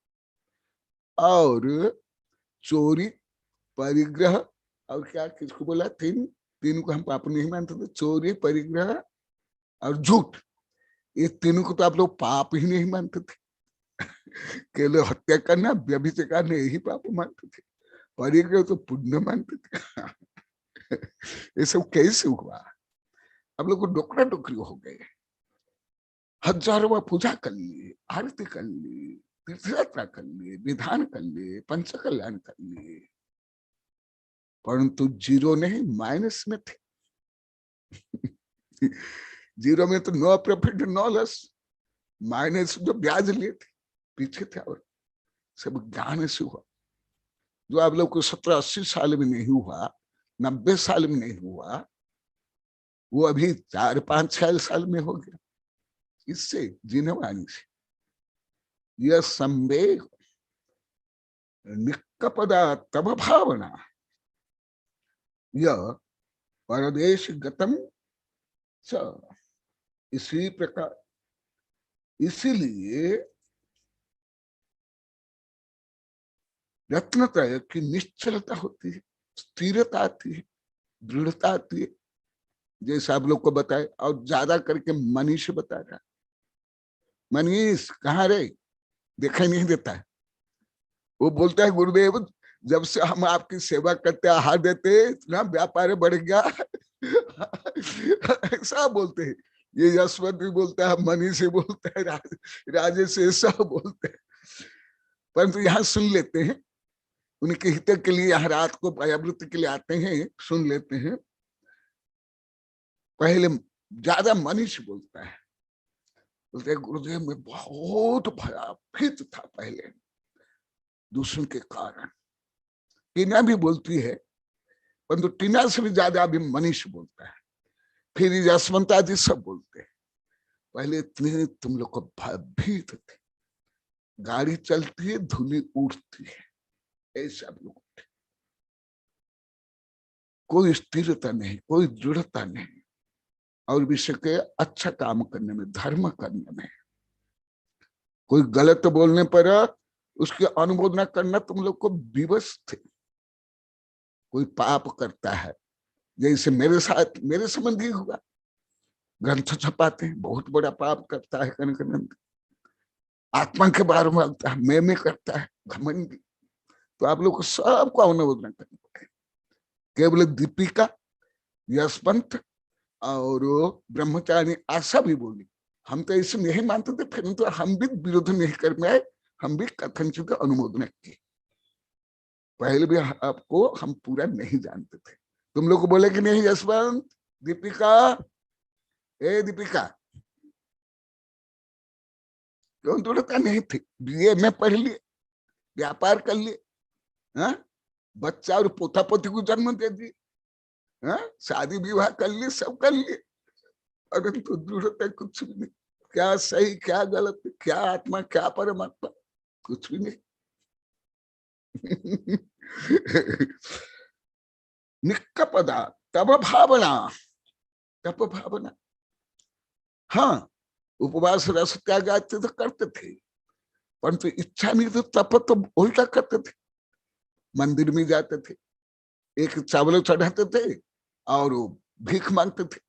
और चोरी, परिग्रह, और क्या किसको बोला, तीन को हम पाप नहीं मानते थे, चोरी, परिग्रह और झूठ, ये तीनों को तो आप लोग पाप ही नहीं मानते थे। केवल हत्या करना, व्यभिचार करना, यही पाप मानते थे, परिग्रह तो पुण्य मानते थे। ये सब कैसे हुआ? आप लोग को डोकरा डोकरी हो गए। हजारों बार पूजा कर लिए, आरती कर ली, तीर्थ यात्रा कर लिए, विधान कर लिए, पंच कल्याण कर लिए, परंतु जीरो नहीं, माइनस में थे। जीरो में तो no profit no loss, minus जो ब्याज लिए थे पीछे थे, और सब ज्ञान से हुआ। जो आप लोग को 70-80 साल में नहीं हुआ, 90 साल में नहीं हुआ, वो अभी 4-5-6 साल में हो गया। इससे जीने वाणी से यह संवेग, निक्कपदा तब भावना, यह परदेश गतम च, इसी प्रकार, इसीलिए रत्नत्रय की निश्चलता होती है, स्थिरता आती है, दृढ़ता आती है, जैसे आप लोग को बताए। और ज्यादा करके मनीष बता रहा, मनीष कहाँ रे, दिखाई नहीं देता है। वो बोलता है गुरुदेव, जब से हम आपकी सेवा करते, आहार देते, इतना व्यापार बढ़ गया। ऐसा बोलते हैं। ये यशवंत भी बोलता है, मनीष भी बोलता है, राजेश, सब बोलते हैं। परंतु यहाँ सुन लेते हैं, उनके हित के लिए यहाँ रात को आवृत्ति के लिए आते हैं, सुन लेते हैं। पहले ज्यादा मनीष बोलता है, बोलते गुरुदेव मैं बहुत भयभीत था पहले, दूसरों के कारण। टीना भी बोलती है, परंतु टीना से भी ज्यादा अभी मनीष बोलता है, फिर यशवंत आदि सब बोलते हैं। पहले इतने तुम लोग को भयभीत थे, गाड़ी चलती है धूली उड़ती है, ऐसा लोग, कोई स्थिरता नहीं, कोई दृढ़ता नहीं, और विषय के अच्छा काम करने में, धर्म करने में, कोई गलत बोलने पर उसकी अनुमोदना करना तुम लोग को विवश थे। कोई पाप करता है, जैसे मेरे साथ, मेरे संबंधी हुआ, ग्रंथ छपाते हैं, बहुत बड़ा पाप करता है कनकानंद, आत्मा के बारे में बोलता है, मैं करता है, घमंडी। तो आप लोग को सबको अनुमोदना करनी पड़ेगी। केवल दीपिका, यशवंत और ब्रह्मचारी आशा भी बोली, हम तो ऐसे नहीं मानते थे, फिर तो हम भी विरोध नहीं कर पाए, हम भी कथनचित अनुमोदन किए। पहले भी आपको हम पूरा नहीं जानते थे। तुम लोग को बोले कि नहीं यशवंत, दीपिका, ए दीपिका, क्यों दृढ़ता नहीं थी? बीए में पढ़ लिए, व्यापार कर लिए, बच्चा और पोता पोती को जन्म दे दिए, शादी विवाह कर लिए, सब कर लिए, परंतु दृढ़ता कुछ भी नहीं। क्या सही क्या गलत, क्या आत्मा क्या परमात्मा, कुछ भी नहीं। निक्कपदा तब भावना, तप भावना। हाँ, उपवास रस त्याग आते तो करते थे, परंतु इच्छा नहीं तो तप तो उल्टा करते थे। मंदिर में जाते थे, एक चावल चढ़ाते थे और वो भीख मांगते थे,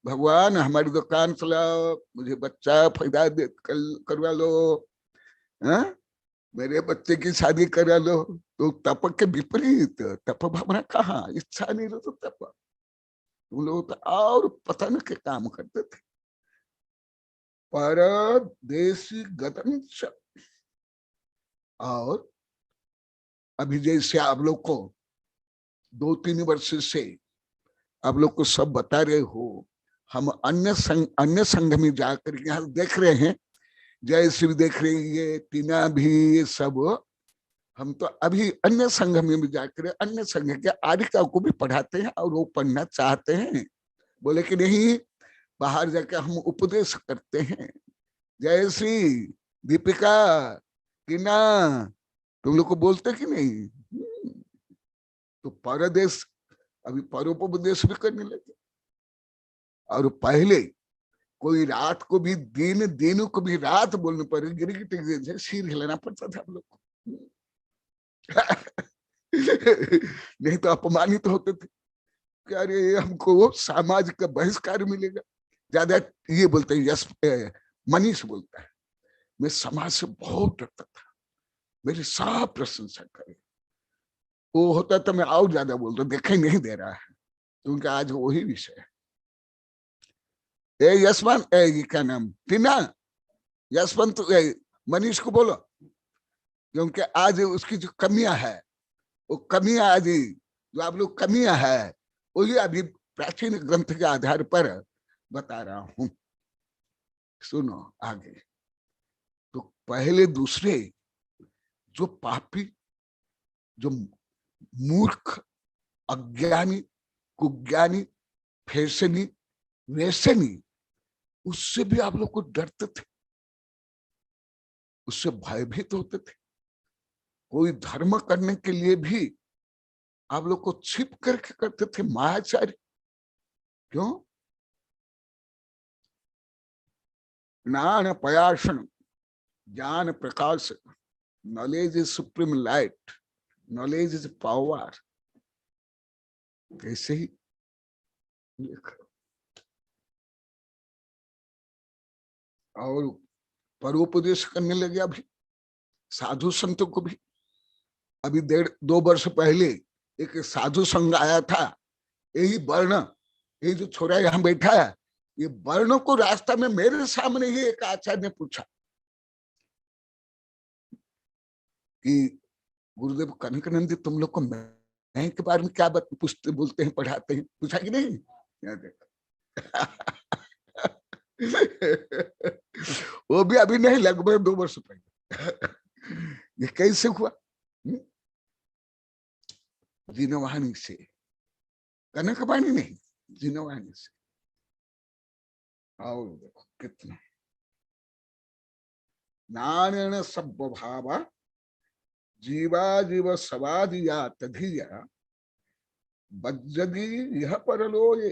भगवान हमारी दुकान चलाओ, मुझे बच्चा पैदा करवा लो, हाँ? मेरे बच्चे की शादी करा लो। तो तप के विपरीत तप भावना कहाँ, इच्छा नहीं तो तप। तुम लोग तो और पता न के काम करते थे। परदेशी गतन। और अभी जैसे आप लोग को 2-3 वर्ष से आप लोग को सब बता रहे हो, हम अन्य संघ में जाकर यहाँ देख रहे हैं, जैसे भी देख रहे हैं, ये टीना भी, ये सब हम तो अभी अन्य संघ में भी जाकर अन्य संघ के आरिका को भी पढ़ाते हैं और वो पढ़ना चाहते हैं। बोले कि नहीं, बाहर जाकर हम उपदेश करते हैं। जयश्री, दीपिका, टीना, तुम लोग को बोलते कि नहीं? तो परदेश अभी परोपदेश भी करने लगे। और पहले कोई रात को भी दिन, दिन को भी रात बोलने पर गिरगिट जैसे सिर हिलाना पड़ता था हम लोग को। नहीं तो अपमानित तो होते थे कि अरे हमको सामाजिक बहिष्कार मिलेगा। ज्यादा ये बोलते हैं, यश मनीष बोलता है, मैं समाज से बहुत डरता था, मेरी सब प्रशंसा करे। वो होता तो मैं और ज्यादा बोलता, दिखाई नहीं दे रहा है, क्योंकि आज वही विषय है। यशवंत, क्या नाम, टीना, यशवंत, मनीष को बोलो, क्योंकि आज उसकी जो कमियां है, वो कमियां आज जो आप लोग कमियां है, वही अभी प्राचीन ग्रंथ के आधार पर बता रहा हूं। सुनो आगे। तो पहले दूसरे जो पापी, जो मूर्ख, अज्ञानी, कुज्ञानी, फैशनी, वैसनी, उससे भी आप लोग को डरते थे, उससे भयभीत होते थे। कोई धर्म करने के लिए भी आप लोग को छिप करके करते थे, महाचार्य। क्यों? ज्ञान पयासन, ज्ञान प्रकाश, knowledge is supreme light, knowledge is power. कैसे ही और परोपदेश करने लगे अभी साधु संतों को भी। अभी 1.5-2 वर्ष पहले एक साधु संघ आया था, यही वर्ण, ये जो छोरा यहाँ बैठा है, ये वर्ण को रास्ता में मेरे सामने ही एक आचार्य ने पूछा कि गुरुदेव कनकानंद, तुम लोग को मैं के बारे में क्या पूछते, बोलते हैं, पढ़ाते हैं? पूछा कि नहीं? वो भी अभी नहीं, लगभग 2 वर्ष पहले। ये कैसे हुआ? जिनवाणी से, कनकवाणी नहीं, जिनवाणी से। और देखो कितना नारायण सब भाव जीवा जीव सवादिया तधिया बज्जदी यह परलो ये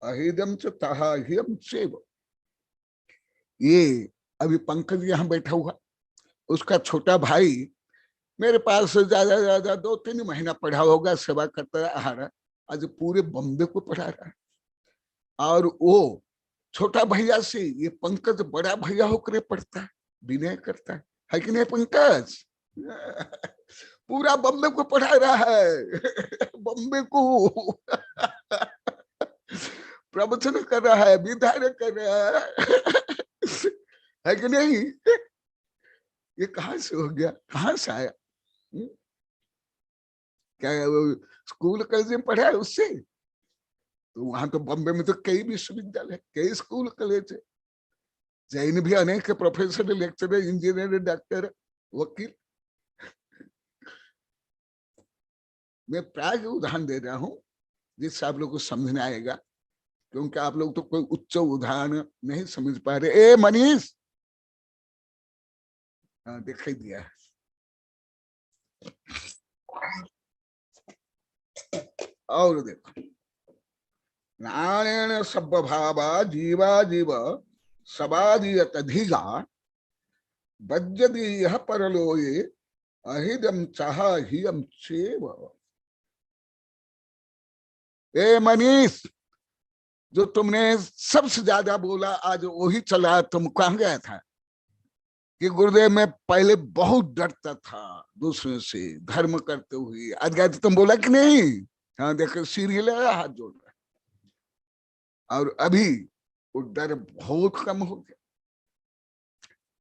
अहिदम च ताहियम सेव। ये अभी पंकज यहाँ बैठा हुआ, उसका छोटा भाई मेरे पास से ज्यादा 2-3 महीना पढ़ा होगा, सेवा करता आ रहा, आज पूरे बॉम्बे को पढ़ा रहा है। और वो छोटा भैया से ये पंकज बड़ा भैया होकर पढ़ता है, विनय करता है कि नहीं पंकज? पूरा बॉम्बे को पढ़ा रहा है, बॉम्बे को प्रवचन कर रहा है, विधान कर रहा है कि नहीं? ये कहाँ से हो गया, कहाँ से आया? क्या वो स्कूल कॉलेज में पढ़ा है उससे? तो वहां तो बॉम्बे में तो कई विश्वविद्यालय, कई स्कूल कॉलेज है, जैन भी अनेक प्रोफेसर, लेक्चरर, इंजीनियर, डॉक्टर, वकील। मैं प्राय उदाहरण दे रहा हूं जिससे आप लोग को समझ में आएगा, क्योंकि आप लोग तो कोई उच्च उदाहरण नहीं समझ पा रहे। ए मनीष, दिखाई दिया है। और देखो, नारायण सब भावा जीवा जीव सबादियतधिगा वज्रदीय परलोये अहिदम चाह हियम चेव। ए मनीष, जो तुमने सबसे ज्यादा बोला आज वही चला। तुम कहाँ गया था कि गुरुदेव मैं पहले बहुत डरता था दूसरों से धर्म करते हुए, आज गया तो तुम बोला कि नहीं? हाँ देखो, सीरियल हाथ जोड़ रहा है। और अभी वो डर बहुत कम हो गया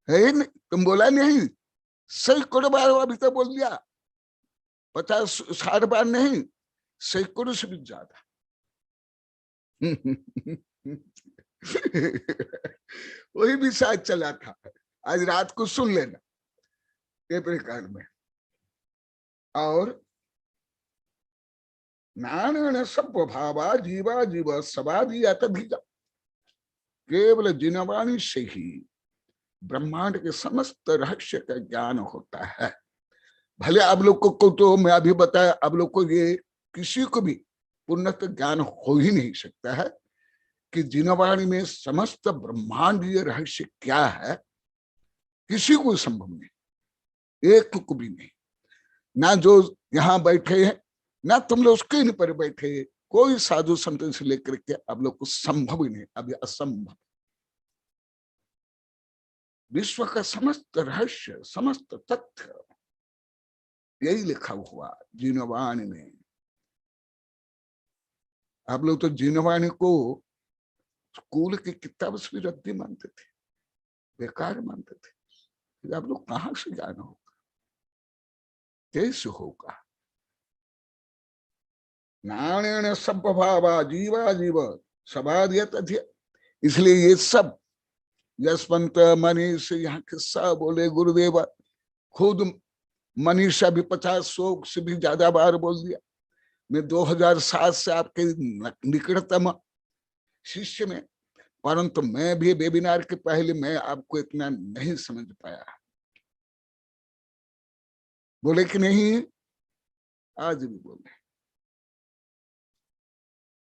है। नहीं, तुम बोला नहीं, सैकड़ों बार अभी तो बोल दिया, 50-60 बार नहीं, सैकड़ों से भी ज्यादा। वही भी शायद चला था, आज रात को सुन लेना टेप रिकॉर्ड में। और नारायण सब भावा जीवा जीव सबादी अतधिगा, केवल जिनवाणी से ही ब्रह्मांड के समस्त रहस्य का ज्ञान होता है। भले आप लोग को तो मैं अभी बताया, आप लोग को ये किसी को भी पूर्णतः ज्ञान हो ही नहीं सकता है कि जिनवाणी में समस्त ब्रह्मांडीय रहस्य क्या है, किसी को संभव नहीं, एक को भी नहीं। ना जो यहाँ बैठे हैं, ना तुम लोग स्क्रीन पर बैठे, कोई साधु संत से लेकर के आप लोग को संभव ही नहीं, अभी असंभव। विश्व का समस्त रहस्य, समस्त तथ्य यही लिखा हुआ जिनवाणी में। आप लोग तो जिनवाणी को स्कूल की किताब से भी रद्दी मानते थे, बेकार मानते थे। आप लोग कहां से ज्ञान होगा, कैसे होगा? नारायण सब भावा जीवा जीव सबादियत अधिय। इसलिए ये सब यशवंत मनीष यहाँ किस्सा बोले, गुरुदेव खुद मनीषा भी 50-100 से भी ज्यादा बार बोल दिया। मैं 2007 से आपके निकटतम शिष्य में, परंतु मैं भी वेबिनार के पहले मैं आपको इतना नहीं समझ पाया। बोले कि नहीं? आज भी बोले।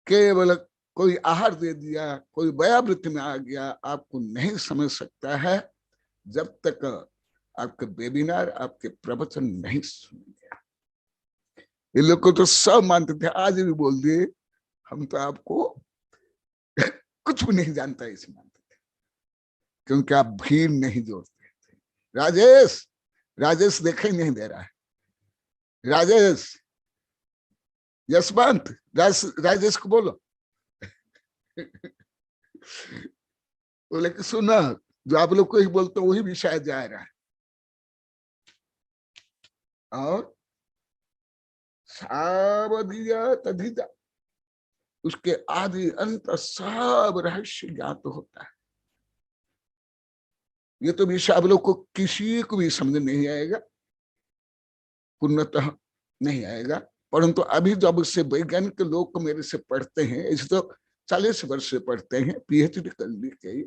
केवल कोई आहार दे दिया, कोई व्यावृत्ति में आ गया, आपको नहीं समझ सकता है जब तक आपके वेबिनार, आपके प्रवचन नहीं सुनेंगे। ये लोग को तो सब मानते थे, आज भी बोल दिए हम तो आपको कुछ भी नहीं जानता इसे मानते थे, क्योंकि आप भीड़ नहीं जोड़ते थे। राजेश, राजेश दिखाई नहीं दे रहा है। राजेश, यशवंत, राजेश को बोलो। बोले कि सुना, जो आप लोग को ही बोलते वही भी शायद जा रहा है। और सावधिया तधिजा, उसके आदि अंत सब रहस्य ज्ञात होता है। ये तो विषय आप लोग को किसी को भी समझ नहीं आएगा, पूर्णतः नहीं आएगा। परंतु अभी जब से वैज्ञानिक लोग मेरे से पढ़ते हैं, ऐसे तो 40 वर्ष से पढ़ते हैं, पीएचडी कर ली कई,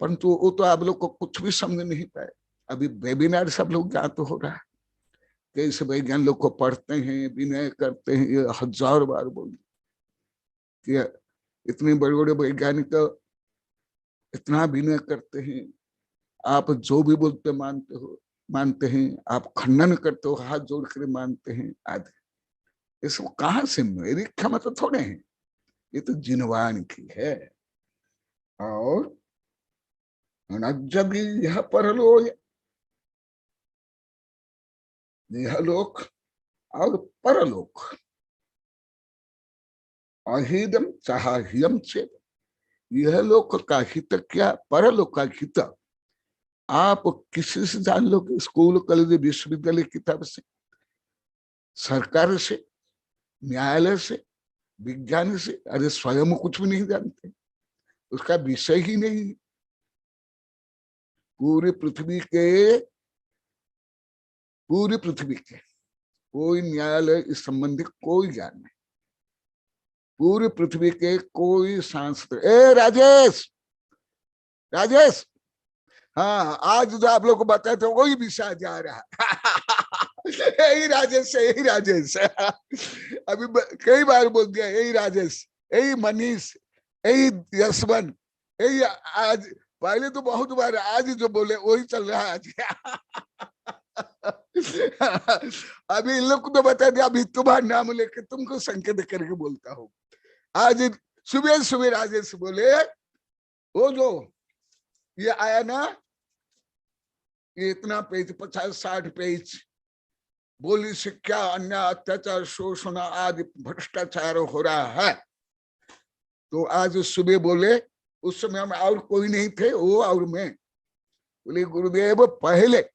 परंतु वो तो आप लोग को कुछ भी समझ नहीं पाए। अभी वेबिनार सब लोग ज्ञात हो रहा है, कैसे वैज्ञानिक लोग को पढ़ते हैं, विनय करते हैं। ये 1000 बार बोल कि इतने बड़े बड़े वैज्ञानिक इतना विनय करते हैं, आप जो भी बोलते मानते हैं, आप खंडन करते हो, हाथ जोड़ कर मानते हैं आदि। ये सब कहां से? मेरी क्षमता थोड़े हैं, ये तो जिनवाणी की है। और जब यह परलो, यह लोक और परलोक, अहिदम चाहियम से, यह लोक का हित क्या, परलोक का हित आप किसी से जान लोगे? स्कूल, कॉलेज, विश्वविद्यालय किताब से, सरकार से, न्यायालय से, विज्ञान से? अरे स्वयं कुछ भी नहीं जानते, उसका विषय ही नहीं। पूरी पृथ्वी के कोई न्यायालय इस संबंधी कोई ज्ञान नहीं। पूरी पृथ्वी के कोई सांस्कृतिक, राजेश, हाँ, आज जो आप लोग को बताए थे वही विषय जा रहा यही राजेश है, यही राजेश अभी कई बार बोल दिया, यही राजेश, यही मनीष, यही यशवंत, यही आज, पहले तो बहुत बार, आज जो बोले वही चल रहा है आज अभी इन लोग को तो बता दिया, अभी तुम्हारा नाम लेके तुमको संकेत करके बोलता हूँ। आज सुबह सुबह राजेश बोले, वो जो ये आया ना, ये इतना पेज 50-60 पेज, बोली से क्या अन्याय अत्याचार शोषण आदि भ्रष्टाचार हो रहा है। तो आज सुबह बोले, उस समय हम और कोई नहीं थे, वो और मैं, बोले गुरुदेव पहले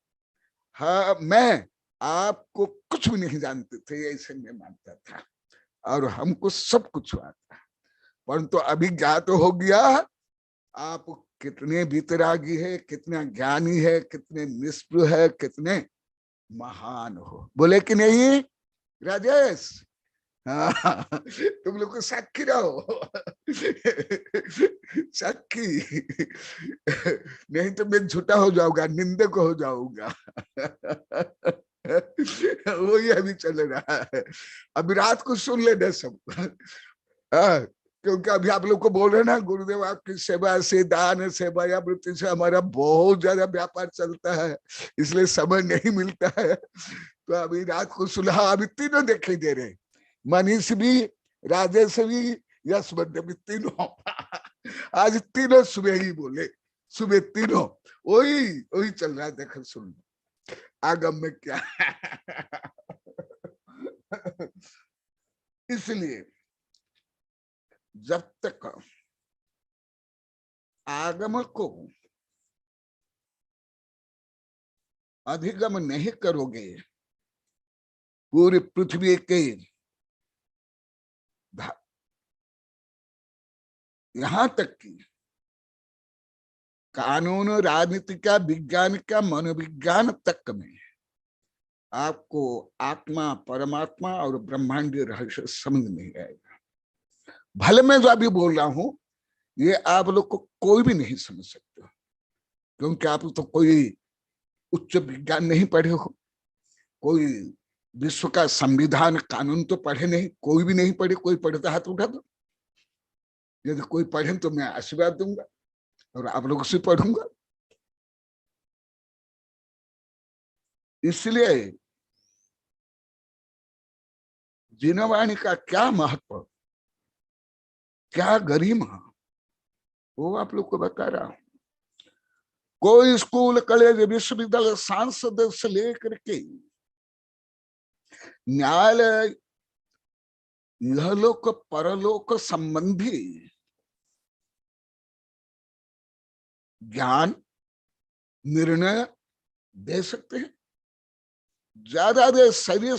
हाँ मैं आपको कुछ भी नहीं जानते थे, ऐसे मैं मानता था, और हमको सब कुछ आता है, परंतु अभी ज्ञात हो गया आप कितने वितरागी है, कितना ज्ञानी है, कितने निष्प्रह है, कितने महान हो। बोले कि नहीं राजेश? हाँ, तुम लोग को साक्षी रहो साक्षी नहीं तो मैं झूठा हो जाऊंगा, निंदक हो जाऊंगा वही अभी चल रहा है। अभी रात को सुन लेना सब क्योंकि अभी आप लोग को बोल रहे ना, गुरुदेव आपकी सेवा से, दान सेवा या वृत्ति से हमारा बहुत ज्यादा व्यापार चलता है, इसलिए समय नहीं मिलता है। तो अभी रात को सुना, अभी तीनों दिखाई दे रहे, मनीष भी, राजेश भी, यशवंत भी, तीनों आज तीनों सुबह ही बोले, सुबह तीनों वही चल रहा है। देखो सुन आगम में क्या इसलिए जब तक आगम को अधिगम नहीं करोगे, पूरी पृथ्वी के यहां तक कि कानून, राजनीति का, विज्ञान का, मनोविज्ञान तक में आपको आत्मा, परमात्मा और ब्रह्मांडीय रहस्य समझ नहीं आएगा। भले मैं जो अभी बोल रहा हूं ये आप लोग को कोई भी नहीं समझ सकते, क्योंकि आप तो कोई उच्च विज्ञान नहीं पढ़े हो, कोई विश्व का संविधान कानून तो पढ़े नहीं, कोई भी नहीं पढ़े। कोई पढ़ता हाथ उठा दो, यदि कोई पढ़े तो मैं आशीर्वाद दूंगा और आप लोगों से पढ़ूंगा। इसलिए जिनवाणी का क्या महत्व, क्या गरिमा, वो आप लोग को बता रहा हूं। कोई स्कूल, कॉलेज, विश्वविद्यालय, सांसद से लेकर के न्यायालय, इहलोक परलोक संबंधी ज्ञान, निर्णय दे सकते हैं। ज्यादा दे शरीर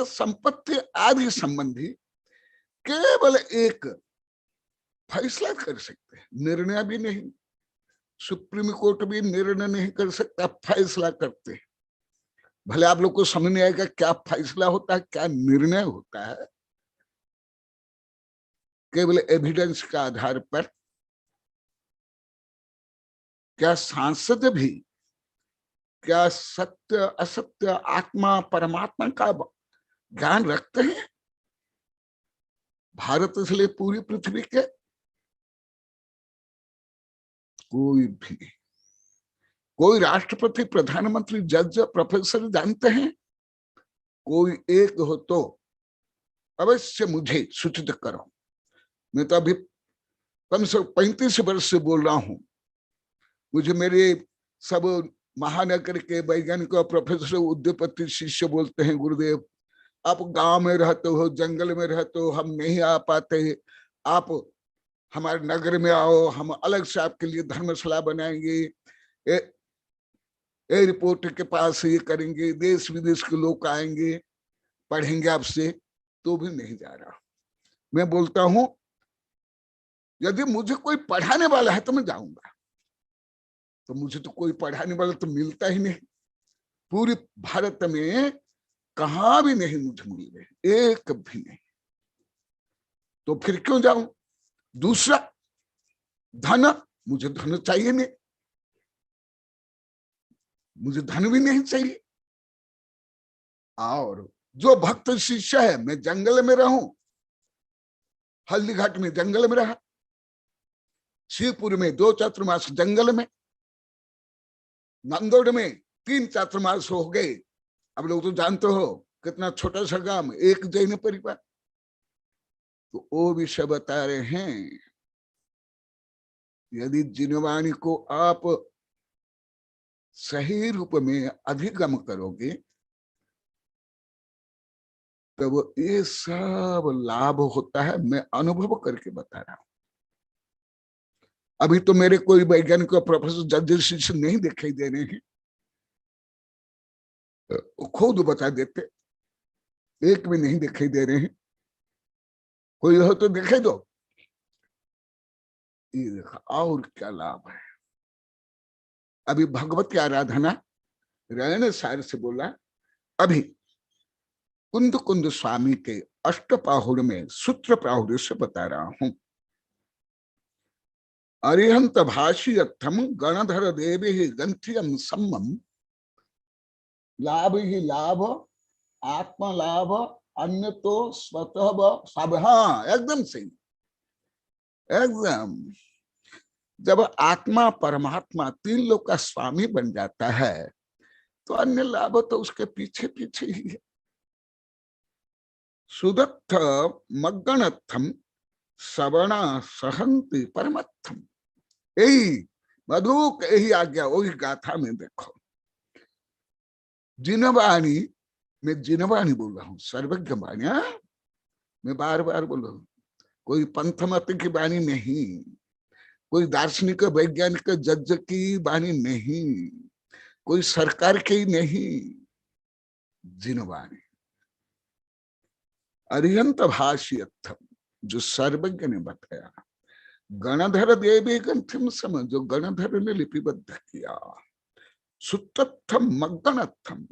संपत्ति आदि संबंधी केवल एक फैसला कर सकते हैं, निर्णय भी नहीं। सुप्रीम कोर्ट भी निर्णय नहीं कर सकता, फैसला करते हैं। भले आप लोग को समझ नहीं आएगा क्या फैसला होता है, क्या निर्णय होता है। केवल एविडेंस के आधार पर क्या सांसद भी क्या सत्य असत्य, आत्मा परमात्मा का ज्ञान रखते हैं? भारत इसलिए पूरी पृथ्वी के कोई भी नहीं। कोई राष्ट्रपति, प्रधानमंत्री, जज, प्रोफेसर जानते हैं? कोई एक हो तो अवश्य मुझे सूचित करो। मैं तो अभी कम से 35 वर्ष से बोल रहा हूं। मुझे मेरे सब महानगर के वैज्ञानिक और प्रोफेसर, उद्योगपति शिष्य बोलते हैं, गुरुदेव आप गांव में रहते हो, जंगल में रहते हो, हम नहीं आ पाते, आप हमारे नगर में आओ, हम अलग से आपके लिए धर्मशाला बनाएंगे, एयरपोर्ट के पास ये करेंगे, देश विदेश के लोग आएंगे, पढ़ेंगे आपसे। तो भी नहीं जा रहा। मैं बोलता हूं यदि मुझे कोई पढ़ाने वाला है तो मैं जाऊंगा, तो मुझे तो कोई पढ़ाने वाला तो मिलता ही नहीं। पूरी भारत में कहां भी नहीं मुझे मिल रहे, एक भी नहीं। तो फिर क्यों जाऊं? दूसरा, धन, मुझे धन चाहिए नहीं, मुझे धन भी नहीं चाहिए। और जो भक्त शिष्य है, मैं जंगल में रहूं, हल्दीघाट में जंगल में रहा, शिवपुर में 2 चातुर्मास जंगल में, नंदोड़ में 3 चातुर्मास हो गए। अब लोग तो जानते हो कितना छोटा सा गांव, एक जैन परिवार। तो वो विषय बता रहे हैं, यदि जिनवाणी को आप सही रूप में अधिगम करोगे तब ये सब लाभ होता है। मैं अनुभव करके बता रहा हूं। अभी तो मेरे कोई वैज्ञानिक प्रोफेसर जज शिष्य नहीं दिखाई दे रहे हैं, खुद बता देते। एक भी नहीं दिखाई दे रहे हैं, कोई हो तो दिखाई दो। ये देखा और क्या लाभ है। अभी भगवत की आराधना रैन सार से बोला, अभी कुंद कुंद स्वामी के अष्टपाहुर में सूत्र प्राहुर से बता रहा हूं। अरिहंत भाष्यर्थम गणधर देवी गंथियम सम्मम, लाभ ही लाभ, आत्मा लाभ, अन्य तो स्वतः सब। हाँ एकदम सही, एकदम। जब आत्मा परमात्मा 3 लोग का स्वामी बन जाता है तो अन्य लाभ तो उसके पीछे पीछे ही है। सुदत्थ मग्गणत्थम सवणा सहंति परमत्थम, यही मधुक, यही आज्ञा वही गाथा में देखो। जिनवाणी, मैं जिनवाणी बोल रहा हूं, सर्वज्ञ वाणी। मैं बार बार बोल रहा हूं, कोई पंथ मत की वाणी नहीं, कोई दार्शनिक वैज्ञानिक जज की वाणी नहीं, कोई सरकार की नहीं, जिनवाणी। अरिहंत भाष्यर्थम, जो सर्वज्ञ ने बताया। गणधर देवी ग्रंथिम सम, जो गणधर ने लिपिबद्ध किया। सूत्रत्थम मग्गणत्थम,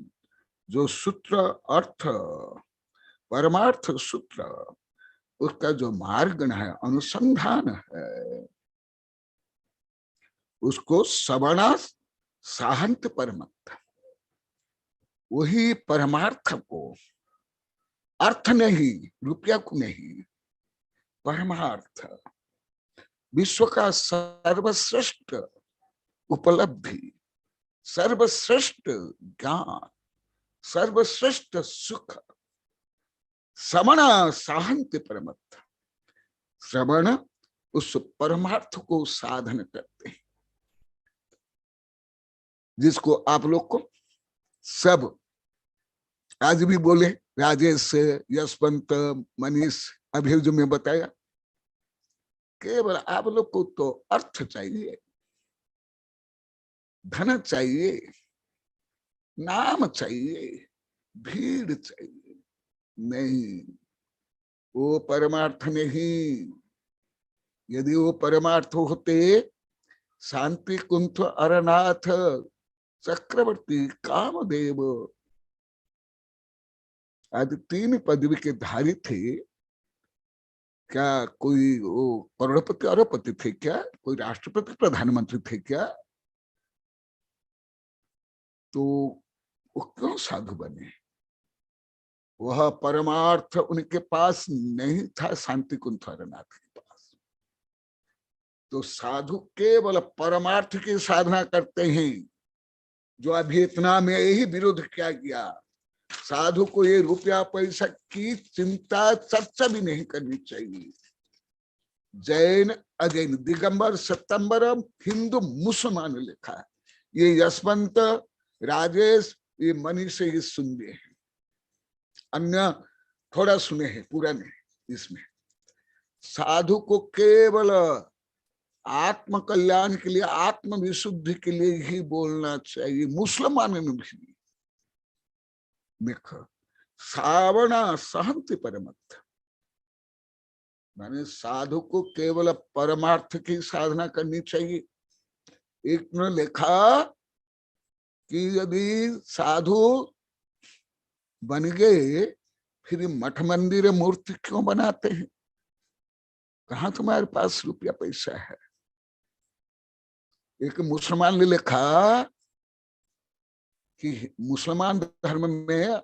जो सूत्र अर्थ परमार्थ सूत्र, उसका जो मार्गण है, अनुसंधान है, उसको सवणा साहंत परमत्थ, वही परमार्थ को, अर्थ नहीं, रुपया को नहीं, परमार्थ, विश्व का सर्वश्रेष्ठ उपलब्धि, सर्वश्रेष्ठ ज्ञान, सर्वश्रेष्ठ सुख, श्रवण साहंत परमत्थ। श्रवण उस परमार्थ को साधन करते हैं, जिसको आप लोग को सब आज भी बोले, राजेश, यशवंत, मनीष, अभी जो मैं बताया, केवल आप लोग को तो अर्थ चाहिए, धन चाहिए, नाम चाहिए, भीड़ चाहिए, नहीं, वो परमार्थ नहीं। यदि वो परमार्थ होते, शांति कुंठ अरनाथ चक्रवर्ती कामदेव आदि 3 पदवी के धारी थे। क्या कोई वो करोड़पति अरबपति थे क्या? कोई राष्ट्रपति प्रधानमंत्री थे क्या? तो वो क्यों साधु बने? वह परमार्थ उनके पास नहीं था, शांति कुंठ अरनाथ के पास। तो साधु केवल परमार्थ की साधना करते हैं। जो अभी इतना में यही विरोध किया गया, साधु को ये रुपया पैसा की चिंता चर्चा भी नहीं करनी चाहिए। जैन अजैन, दिगंबर सत्तंबर, हिंदू मुसलमान लिखा है। ये यशवंत, राजेश, ये मनीष से ये सुनते हैं, अन्य थोड़ा सुने हैं, पूरा नहीं। इसमें साधु को केवल आत्म कल्याण के लिए, आत्म विशुद्धि के लिए ही बोलना चाहिए। मुसलमान ने भी देखो, श्रावणा सहंति परमत्थ, माने साधु को केवल परमार्थ की साधना करनी चाहिए। एक ने लिखा कि यदि साधु बन गए फिर मठ मंदिर मूर्ति क्यों बनाते हैं? कहाँ तुम्हारे पास रुपया पैसा है? एक मुसलमान ने लिखा कि मुसलमान धर्म में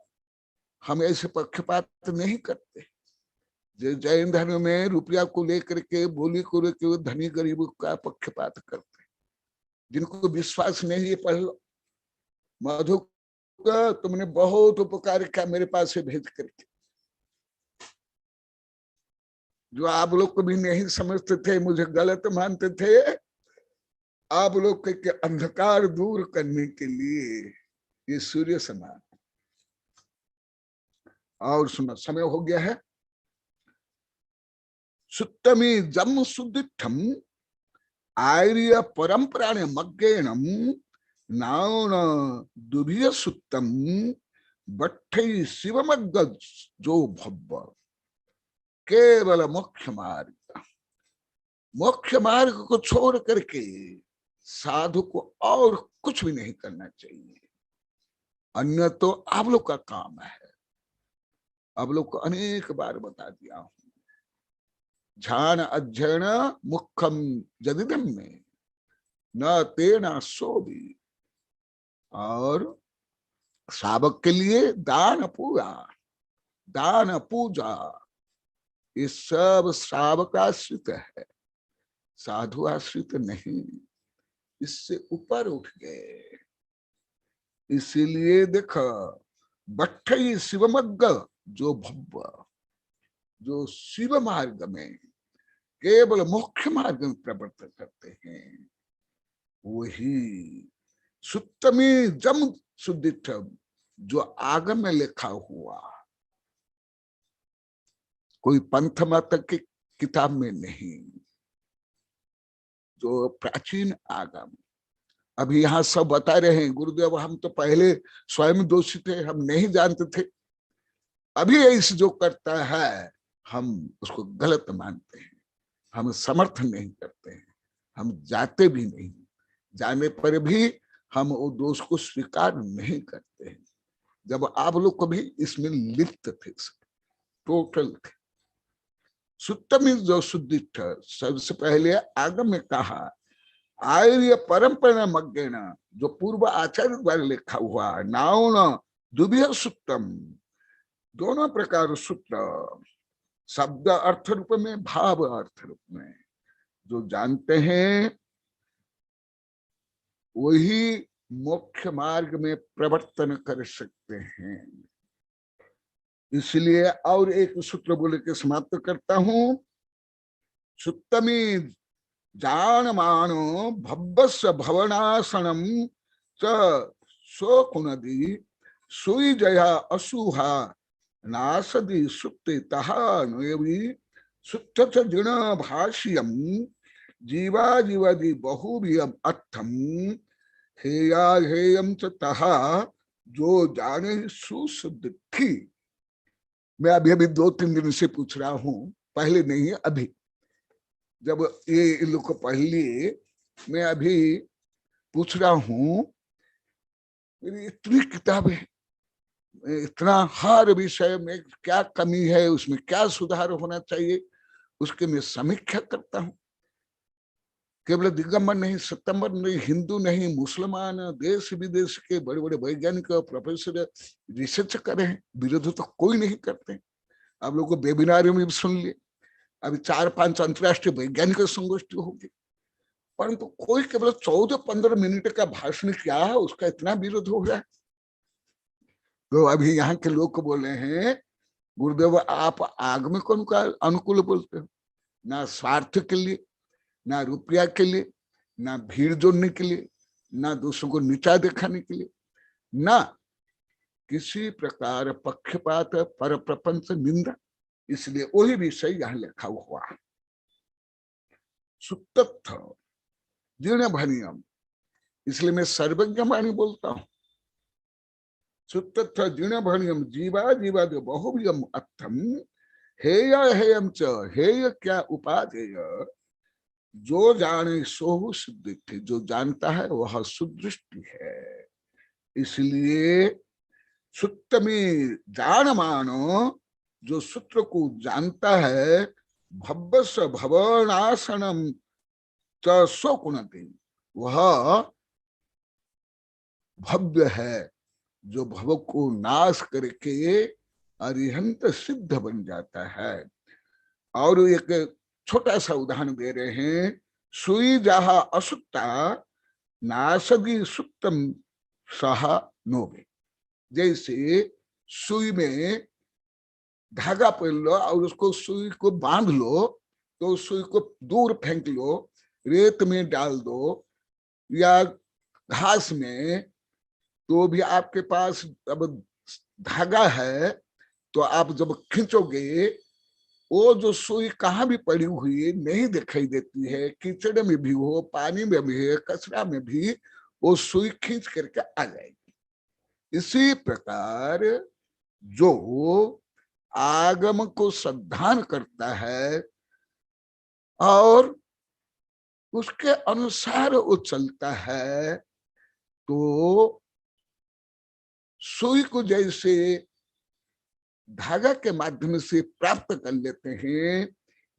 हम ऐसे पक्षपात नहीं करते। जैन धर्म में रुपया को लेकर के, बोली को लेकर धनी गरीब का पक्षपात करते। जिनको विश्वास नहीं, ये पढ़ लो। मधु का तुमने बहुत उपकार किया मेरे पास से भेज करके। जो आप लोग को भी नहीं समझते थे, मुझे गलत मानते थे, आप लोग के अंधकार दूर करने के लिए ये सूर्य समान। और सुनो, समय हो गया है। सुत्तमी जम सुदिठम आर्य परंपरा ने मग्गेणम नाउन दुभिय सुत्तम बट्ठई शिवमग्ग जो भव्य केवल मोक्ष मार्ग को छोड़ करके साधु को और कुछ भी नहीं करना चाहिए। अन्य तो आप लोग का काम है। आप लोग को अनेक बार बता दिया हूं। ध्यान अध्ययन मुखम जदिदम में न तेना सो भी। और सावक के लिए दान पूजा ये सब सावक आश्रित है, साधु आश्रित नहीं। इससे ऊपर उठ गए। इसीलिए देखो, बट्ठई शिवमग्ग जो भव्य, जो शिव मार्ग में केवल मोक्ष मार्ग में प्रवर्तन करते हैं, वही सुत्तमी जम सुदिठ जो आगम में लिखा हुआ, कोई पंथ मत की किताब में नहीं, जो प्राचीन आगम। अभी यहाँ सब बता रहे हैं गुरुदेव, हम तो पहले स्वयं दोषी थे, हम नहीं जानते थे। अभी ऐसे जो करता है हम उसको गलत मानते हैं, हम समर्थन नहीं करते हैं, हम जाते भी नहीं, जाने पर भी हम वो दोष को स्वीकार नहीं करते हैं। जब आप लोग कभी इसमें लिप्त थे, टोटल थे। सुत्तमी जो सुदिठ, सबसे पहले आगम में कहा आर्य परंपरा मग्गेण, जो पूर्व आचार्य द्वारा लिखा हुआ, नाउन दुभिय सुत्तम, दोनों प्रकार सूत्र, शब्द अर्थ रूप में, भाव अर्थ रूप में, जो जानते हैं वही मोक्ष मार्ग में प्रवर्तन कर सकते हैं। इसलिए और एक सूत्र बोले के समाप्त करता हूं। सुत्तमी जानमानो भव्यस्य भवनासनम च शोकुनदी सुई जया असूहा नासदी सुप्ते तहा नयवी सुत्थ जिण भाष्यम जीवा जीवादि बहुभियम अर्थम हेया हेयम च तहा जो जाने सुसुद्धि। मैं अभी 2-3 दिन से पूछ रहा हूं, पहले नहीं है, अभी जब ये इन लोग को पढ़ लिए, मैं अभी पूछ रहा हूं, मेरी इतनी किताबें, इतना हर विषय में क्या कमी है, उसमें क्या सुधार होना चाहिए, उसके मैं समीक्षा करता हूं। केवल दिगंबर नहीं, सितंबर नहीं, हिंदू नहीं, मुसलमान, देश विदेश के बड़े बड़े वैज्ञानिक और प्रोफेसर रिसर्च कर रहे हैं, विरोध तो कोई नहीं करते। आप लोग को वेबिनार में भी सुन लिए, अभी 4-5 अंतर्राष्ट्रीय वैज्ञानिक संगोष्ठी होगी, परंतु कोई केवल 14-15 मिनट का भाषण क्या है, उसका इतना विरोध हो रहा है। तो अभी यहाँ के लोग को बोले हैं, गुरुदेव आप आगम को अनुकूल बोलते हो, ना स्वार्थ के लिए, ना रुपया के लिए, ना भीड़ जोड़ने के लिए, ना दूसरों को नीचा दिखाने के लिए, ना किसी प्रकार पक्षपात, पर प्रपंच, निंदा। इसलिए वही विषय यहाँ लिखा हुआ है। सुत्तथ जीर्ण भनियम, इसलिए मैं सर्वज्ञ वाणी बोलता हूं। सुत्तथ जीर्ण भनियम जीवा जीवा बहुभियम अर्थम हेय हेयम च, हेय क्या उपाधेय, जो जाने सोहु सुदृष्टि, जो जानता है वह सुदृष्टि है। इसलिए सुत्तमी जान मानो, जो सूत्र को जानता है, भव्यस भवनासनम च शोकुनति, वह भव्य है, जो भव को नाश करके अरिहंत सिद्ध बन जाता है। और एक छोटा सा उदाहरण दे रहे हैं, सुई जहा असुक्ता नासदी सुक्तम सहा नोवे। जैसे सुई में धागा पहन लो और उसको सुई को बांध लो, तो सुई को दूर फेंक लो, रेत में डाल दो या घास में, तो भी आपके पास अब धागा है, तो आप जब खींचोगे वो जो सुई कहाँ भी पड़ी हुई नहीं दिखाई देती है, कीचड़ में भी हो, पानी में भी है, कचरा में भी, वो सुई खींच करके आ जाएगी। इसी प्रकार जो आगम को श्रद्धान करता है और उसके अनुसार वो चलता है, तो सुई को जैसे धागा के माध्यम से प्राप्त कर लेते हैं,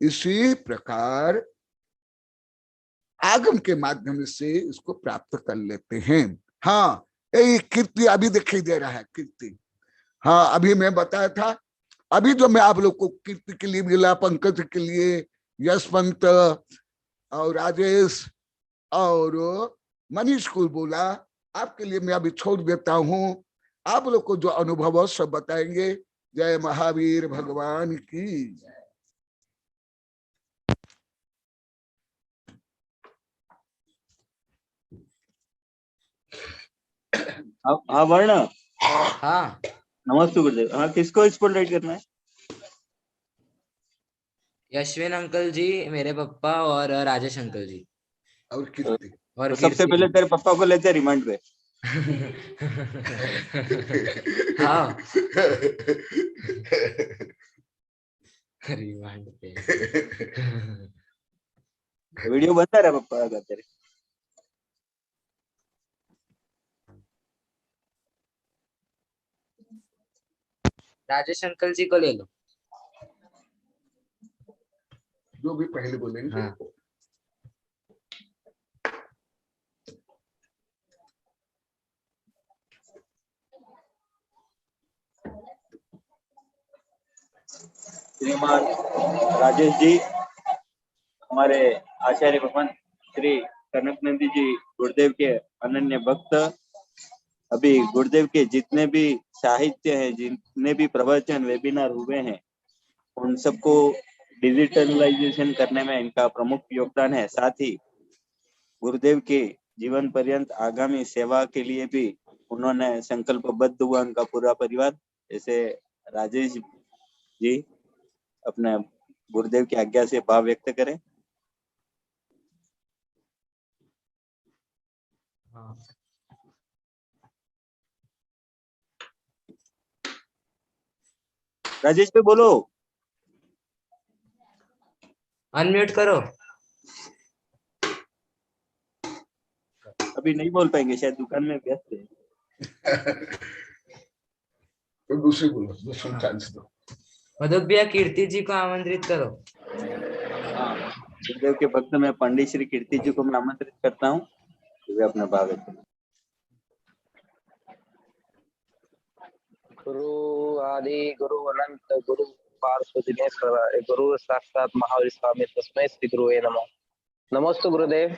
इसी प्रकार आगम के माध्यम से इसको प्राप्त कर लेते हैं। हाँ, यही कीर्ति अभी दिखाई दे रहा है, कीर्ति। हाँ, अभी मैं बताया था, अभी जो मैं आप लोग को कीर्ति के लिए मिला, पंकज के लिए, यशवंत और राजेश और मनीष को बोला, आपके लिए मैं अभी छोड़ देता हूं। आप लोग को जो अनुभव है सब बताएंगे। जय महावीर भगवान की। हाँ वर्ण, हाँ, नमस्ते गुरुदेव। हाँ, किसको स्पॉटलाइट करना है? यशविन अंकल जी, मेरे पापा और राजेश अंकल जी और कीर्ति। और तो सबसे पहले तेरे पापा को लेते रिमांड पे। हाँ, रिमांड पे। वीडियो बनता रहा पापा का तेरे। राजेश अंकल जी को ले लो। जो भी पहले बोलेंगे। हाँ। श्रीमान राजेश जी, हमारे आचार्य भगवान श्री कनक नंदी जी गुरुदेव के अनन्य भक्त। अभी गुरुदेव के जितने भी साहित्य है, जितने भी प्रवचन वेबिनार हुए हैं, उन सबको डिजिटलाइजेशन करने में इनका प्रमुख योगदान है। साथ ही गुरुदेव के जीवन पर्यंत आगामी सेवा के लिए भी उन्होंने संकल्पबद्ध हुआ, उनका पूरा परिवार। जैसे राजेश जी अपने गुरुदेव की आज्ञा से भाव व्यक्त करें। हाँ। राजेश पे बोलो। अनम्यूट करो। अभी नहीं बोल पाएंगे, शायद दुकान में व्यस्त है। तो दूसरी बोलो, दूसरी चांस दो। मधुक भैया, कीर्ति जी को आमंत्रित करो। गुरुदेव के भक्त में पंडित श्री कीर्ति जी को मैं आमंत्रित करता हूँ, वे अपना भाव व्यक्त करें। गुरु आदि गुरु अनंत गुरु पार्श्व दिनेश्वर गुरु साक्षात महावीर स्वामी तस्मै श्री गुरुवे नमः। नमस्ते गुरुदेव।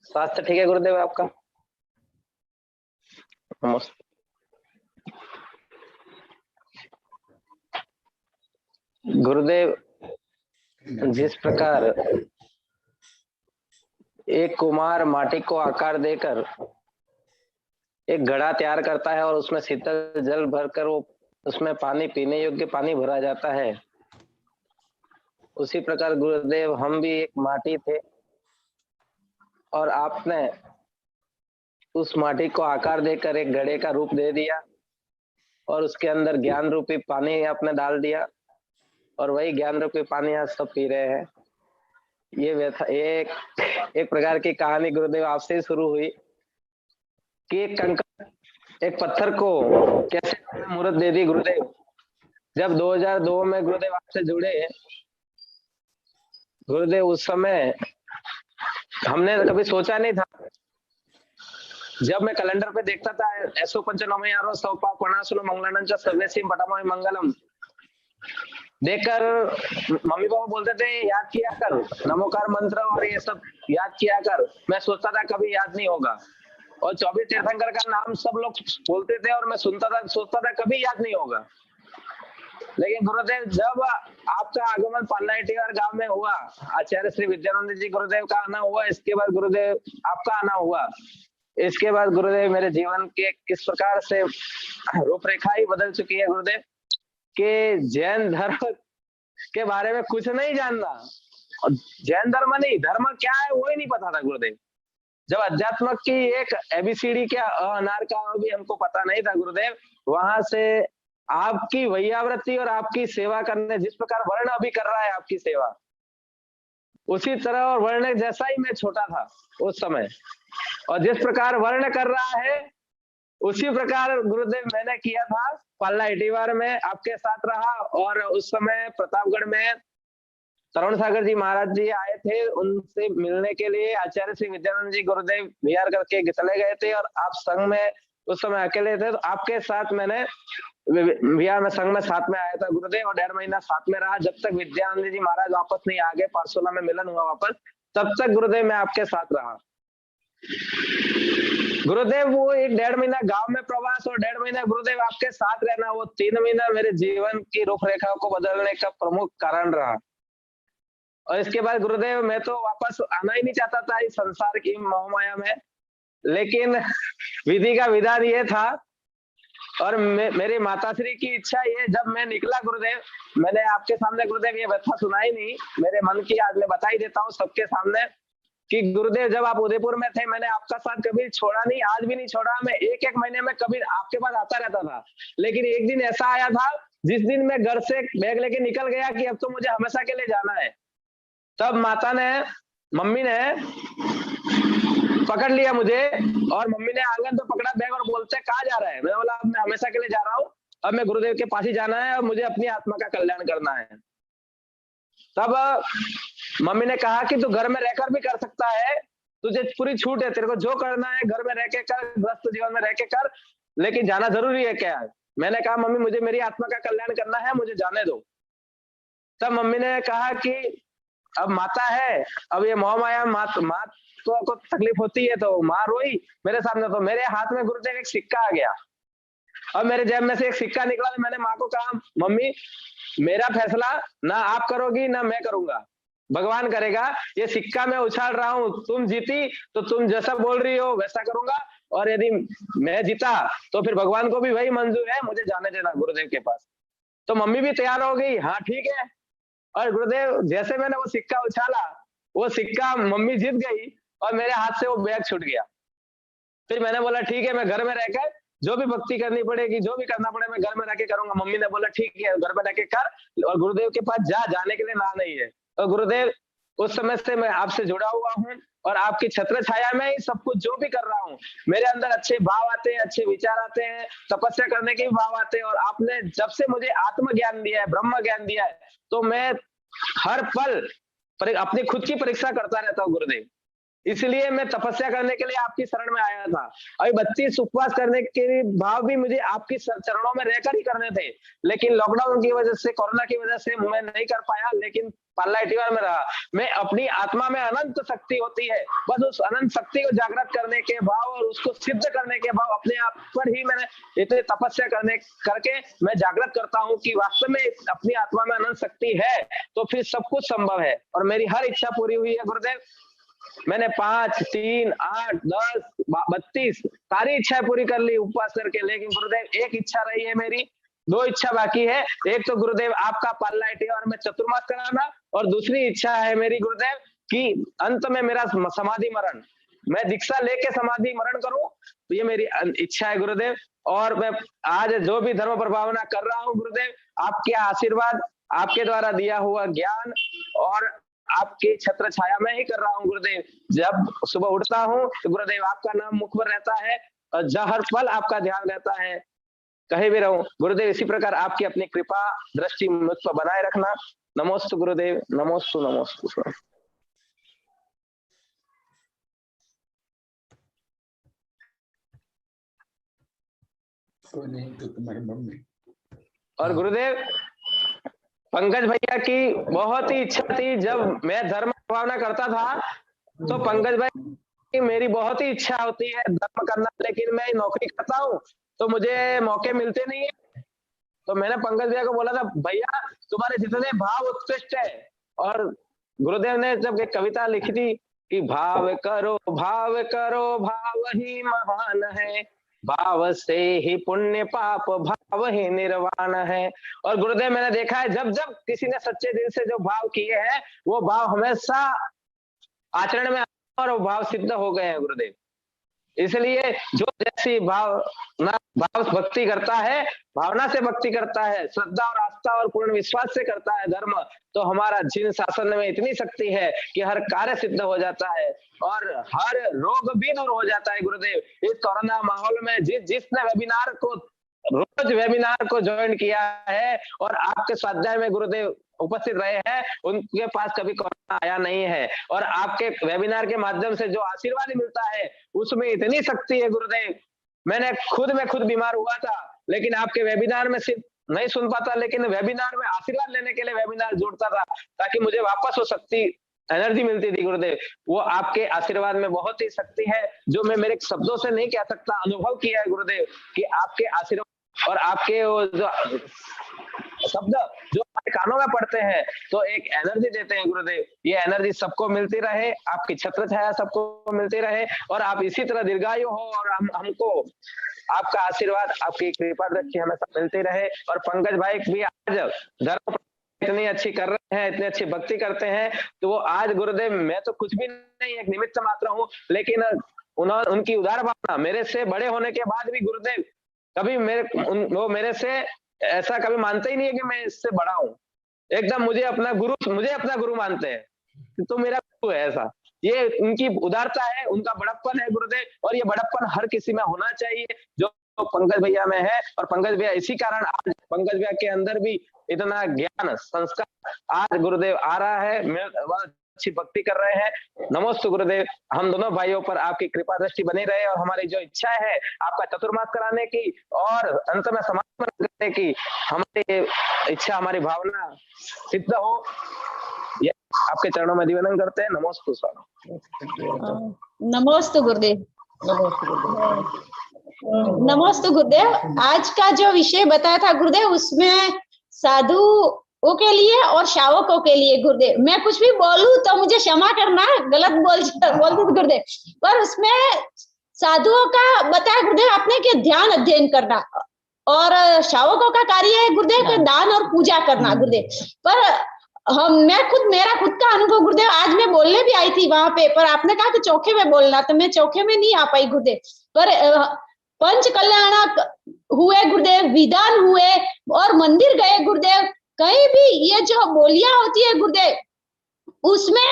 स्वास्थ्य ठीक है गुरुदेव आपका? नमस्ते गुरुदेव। जिस प्रकार एक कुम्हार माटी को आकार देकर एक घड़ा तैयार करता है और उसमें शीतल जल भरकर वो उसमें पानी पीने योग्य पानी भरा जाता है, उसी प्रकार गुरुदेव हम भी एक माटी थे और आपने उस माटी को आकार देकर एक घड़े का रूप दे दिया और उसके अंदर ज्ञान रूपी पानी आपने डाल दिया और वही ज्ञान रूपी पानी आज सब पी रहे हैं। ये एक प्रकार की कहानी गुरुदेव आपसे ही शुरू हुई कि एक कंकड़ एक पत्थर को कैसे मूर्त दे दी गुरुदेव। जब 2002 में गुरुदेव आपसे जुड़े गुरुदेव, उस समय हमने कभी सोचा नहीं था जब मैं कैलेंडर पे देखता था ऐसो पंचनवयारो सौपा पणासुलो मंगलानंच सर्वेसी पटमय मंगलम देखकर मम्मी पापा बोलते थे याद किया कर, नमोकार मंत्र और ये सब याद किया कर। मैं सोचता था कभी याद नहीं होगा, और 24 तीर्थंकर का नाम सब लोग बोलते थे और मैं सुनता था, सोचता था कभी याद नहीं होगा। लेकिन गुरुदेव जब आपका आगमन पालनाटीवार गांव में हुआ, आचार्य श्री विद्यानंद जी गुरुदेव का आना हुआ, इसके बाद गुरुदेव आपका आना हुआ, इसके बाद गुरुदेव मेरे जीवन के किस प्रकार से रूपरेखा ही बदल चुकी है गुरुदेव, कि जैन धर्म के बारे में कुछ नहीं जानना, और जैन धर्म नहीं, धर्म क्या है वो ही नहीं पता था गुरुदेव। जब अध्यात्म की एक एबीसीडी क्या अनार का भी हमको पता नहीं था गुरुदेव, वहां से आपकी वैयावृत्ति और आपकी सेवा करने, जिस प्रकार वर्ण अभी कर रहा है आपकी सेवा, उसी तरह और वर्ण जैसा ही मैं छोटा था उस समय, और जिस प्रकार वर्ण कर रहा है उसी प्रकार गुरुदेव मैंने किया था। पालना इटीवार में आपके साथ रहा, और उस समय प्रतापगढ़ में तरुण सागर जी महाराज जी आए थे, उनसे मिलने के लिए आचार्य श्री विद्यानंद जी गुरुदेव विहार करके चले गए थे, और आप संघ में उस समय अकेले थे, तो आपके साथ मैंने विहार में संघ में साथ में आया था गुरुदेव, और 1.5 महीना साथ में रहा, जब तक विद्यानंद जी महाराज वापस नहीं आ गए, पारसोला में मिलन हुआ वापस, तब तक गुरुदेव मैं आपके साथ रहा गुरुदेव। वो एक 1.5 महीना गांव में प्रवास और 1.5 महीना गुरुदेव आपके साथ रहना, वो 3 महीना मेरे जीवन की रूपरेखा को बदलने का प्रमुख कारण रहा। और इसके बाद गुरुदेव मैं तो वापस आना ही नहीं चाहता था इस संसार की मोहमाया में, लेकिन विधि का विधान ये था, और मेरी माताश्री की इच्छा ये, जब मैं निकला गुरुदेव, मैंने आपके सामने गुरुदेव ये व्यथा सुनाई नहीं, मेरे मन की आज मैं बता ही देता हूँ सबके सामने, कि गुरुदेव जब आप उदयपुर में थे मैंने आपका साथ कभी छोड़ा नहीं, आज भी नहीं छोड़ा। मैं 1-1 महीने में कभी आपके पास आता रहता था, लेकिन एक दिन ऐसा आया था जिस दिन मैं घर से बैग लेके निकल गया कि अब तो मुझे हमेशा के लिए जाना है, तब माता ने, मम्मी ने पकड़ लिया मुझे, और मम्मी ने आंगन पे पकड़ा बैग और बोलते कहाँ जा रहा है। मैं बोला अब मैं हमेशा के लिए जा रहा हूँ, अब मैं गुरुदेव के पास ही जाना है और मुझे अपनी आत्मा का कल्याण करना है। तब मम्मी ने कहा कि तू घर में रहकर भी कर सकता है, तुझे पूरी छूट है, तेरे को जो करना है घर में रह के कर, गृहस्थ जीवन में रह के कर, लेकिन जाना जरूरी है क्या है। मैंने कहा मम्मी मुझे मेरी आत्मा का कल्याण करना है, मुझे जाने दो। तब मम्मी ने कहा कि अब माता है, अब ये मोह माया माँ को तकलीफ होती है, तो माँ रोई मेरे सामने, तो मेरे हाथ में गुरुदेव एक सिक्का आ गया, अब मेरे जेब में से एक सिक्का निकला, तो मैंने माँ को कहा मम्मी मेरा फैसला ना आप करोगी ना मैं करूंगा, भगवान करेगा, ये सिक्का मैं उछाल रहा हूँ, तुम जीती तो तुम जैसा बोल रही हो वैसा करूंगा, और यदि मैं जीता तो फिर भगवान को भी वही मंजूर है, मुझे जाने देना गुरुदेव के पास। तो मम्मी भी तैयार हो गई, हाँ ठीक है। और गुरुदेव जैसे मैंने वो सिक्का उछाला, वो सिक्का मम्मी जीत गई और मेरे हाथ से वो बैग छूट गया। फिर मैंने बोला ठीक है, मैं घर में रहकर जो भी भक्ति करनी पड़ेगी, जो भी करना पड़े मैं घर में रह के करूंगा। मम्मी ने बोला ठीक है घर में रह के कर, और गुरुदेव के पास जाने के लिए ना नहीं है। और गुरुदेव उस समय से मैं आपसे जुड़ा हुआ हूँ, और आपकी छत्र छाया में ही सब कुछ जो भी कर रहा हूँ, मेरे अंदर अच्छे भाव आते हैं, अच्छे विचार आते हैं, तपस्या करने के भी भाव आते हैं। और आपने जब से मुझे आत्म ज्ञान दिया है, ब्रह्म ज्ञान दिया है, तो मैं हर पल अपनी खुद की परीक्षा करता रहता हूँ गुरुदेव। इसलिए मैं तपस्या करने के लिए आपकी शरण में आया था। अभी 32 उपवास करने के भाव भी मुझे आपकी चरणों में रहकर ही करने थे, लेकिन लॉकडाउन की वजह से, कोरोना की वजह से मैं नहीं कर पाया, लेकिन पालना इटीवार में रहा। मैं अपनी आत्मा में अनंत शक्ति होती है, बस उस अनंत शक्ति को जागृत करने के भाव और उसको सिद्ध करने के भाव अपने आप पर ही मैंने इतने तपस्या करके मैं जागृत करता हूँ कि वास्तव में अपनी आत्मा में अनंत शक्ति है, तो फिर सब कुछ संभव है। और मेरी हर इच्छा पूरी हुई है गुरुदेव। मैंने 5, 3, 8, 10, 32 सारी इच्छाएं पूरी कर ली उपवास करके, लेकिन गुरुदेव एक इच्छा रही है मेरी, 2 इच्छा बाकी है। एक तो गुरुदेव आपका पालना इटीवार में चतुर्मास कराना, और दूसरी इच्छा है मेरी गुरुदेव कि अंत में मेरा समाधि मरण, मैं दीक्षा लेके समाधि मरण करूं, तो ये मेरी इच्छा है गुरुदेव। और मैं आज जो भी धर्म प्रभावना कर रहा हूँ गुरुदेव, आपके आशीर्वाद, आपके द्वारा दिया हुआ ज्ञान और आपके छत्र छाया में ही कर रहा हूँ गुरुदेव। जब सुबह उठता हूँ तो गुरुदेव आपका नाम मुख पर रहता है, और हर पल आपका ध्यान रहता है, कहीं भी रहूं गुरुदेव। इसी प्रकार आपकी अपनी कृपा दृष्टि मुझ पर बनाए रखना। नमोस्तु गुरुदेव, नमोस्तु नमोस्तु। तो तुम्हारी मम्मी। और गुरुदेव, पंकज भैया की बहुत ही इच्छा थी, जब मैं धर्म भावना करता था तो पंकज भाई की मेरी बहुत ही इच्छा होती है धर्म करना, लेकिन मैं नौकरी करता हूँ तो मुझे मौके मिलते नहीं है। तो मैंने पंकज भैया को बोला था, भैया तुम्हारे जितने भाव उत्कृष्ट है, और गुरुदेव ने जब एक कविता लिखी थी कि भाव करो भाव ही महान है, भाव से ही पुण्य पाप भाव ही निर्वाण है। और गुरुदेव मैंने देखा है, जब जब किसी ने सच्चे दिल से जो भाव किए हैं वो भाव हमेशा आचरण में और भाव सिद्ध हो गए हैं गुरुदेव। इसलिए जो जैसी भाव भक्ति करता है, भावना से भक्ति करता है, श्रद्धा और आस्था और पूर्ण विश्वास से करता है धर्म, तो हमारा जिन शासन में इतनी शक्ति है कि हर कार्य सिद्ध हो जाता है और हर रोग भी दूर हो जाता है गुरुदेव। इस कोरोना माहौल में जिसने रोज वेबिनार को ज्वाइन किया है और आपके स्वाध्याय में गुरुदेव उपस्थित रहे हैं, उनके पास कभी कोरोना आया नहीं है। और आपके वेबिनार के माध्यम से जो आशीर्वाद मिलता है उसमें इतनी शक्ति है गुरुदेव। मैं खुद बीमार हुआ था, लेकिन आपके वेबिनार में सिर्फ नहीं सुन पाता, लेकिन वेबिनार में आशीर्वाद लेने के लिए वेबिनार जोड़ता था ताकि मुझे वापस वो शक्ति एनर्जी मिलती थी गुरुदेव। वो आपके आशीर्वाद में बहुत ही शक्ति है जो मैं मेरे शब्दों से नहीं कह सकता। अनुभव किया है गुरुदेव कि आपके आशीर्वाद और आपके वो जो शब्द जो हमारे कानों में पड़ते हैं तो एक एनर्जी देते हैं गुरुदेव। ये एनर्जी सबको मिलती रहे, आपकी छत्र छाया सबको मिलती रहे और आप इसी तरह दीर्घायु हो और हमको आपका आशीर्वाद, आपकी कृपा दृष्टि हमेशा मिलती रहे। और पंकज भाई भी आज धर्म इतनी अच्छी कर रहे हैं, इतनी अच्छी भक्ति करते हैं, तो वो आज गुरुदेव मैं तो कुछ भी नहीं, एक निमित्त मात्र हूँ, लेकिन उनकी उदार भावना मेरे से बड़े होने के बाद भी गुरुदेव कभी वो मेरे से ऐसा कभी मानते ही नहीं है कि मैं इससे बड़ा हूँ। एकदम मुझे अपना गुरु मानते हैं, तो मेरा गुरु है। ऐसा ये उनकी उदारता है, उनका बड़प्पन है गुरुदेव। और ये बड़प्पन हर किसी में होना चाहिए जो पंकज भैया में है। और पंकज भैया इसी कारण आज पंकज भैया के अंदर भी इतना ज्ञान संस्कार आज गुरुदेव आ रहा है, अच्छी भक्ति कर रहे हैं। नमोस्तु गुरुदेव। हम दोनों भाइयों पर आपकी कृपा दृष्टि बनी रहे और हमारी जो इच्छा है आपका चतुर्मास कराने की और अंत में समापन करने की, हमारी इच्छा हमारी भावना सिद्ध हो, ये आपके चरणों में निवेदन करते हैं। नमोस्तु स्वामी। नमोस्तु गुरुदेव। नमोस्तु गुरुदेव। आज का जो विषय बताया था गुरुदेव, उसमें साधुओं के लिए और शावकों के लिए गुरुदेव, मैं कुछ भी बोलूं तो मुझे क्षमा करना, गलत बोल दूं गुरुदेव, पर उसमें साधुओं का बताया गुरुदेव आपने कि ध्यान अध्ययन करना, और शावकों का कार्य है गुरुदेव के दान और पूजा करना गुरुदेव। पर मेरा खुद का अनुभव गुरुदेव, आज मैं बोलने भी आई थी वहां पे, पर आपने कहा कि चौके में बोलना, तो मैं चौके में नहीं आ पाई गुरुदेव। पर पंच कल्याण हुए गुरुदेव, विधान हुए और मंदिर गए गुरुदेव, कहीं भी ये जो बोलियां होती है गुरुदेव, उसमें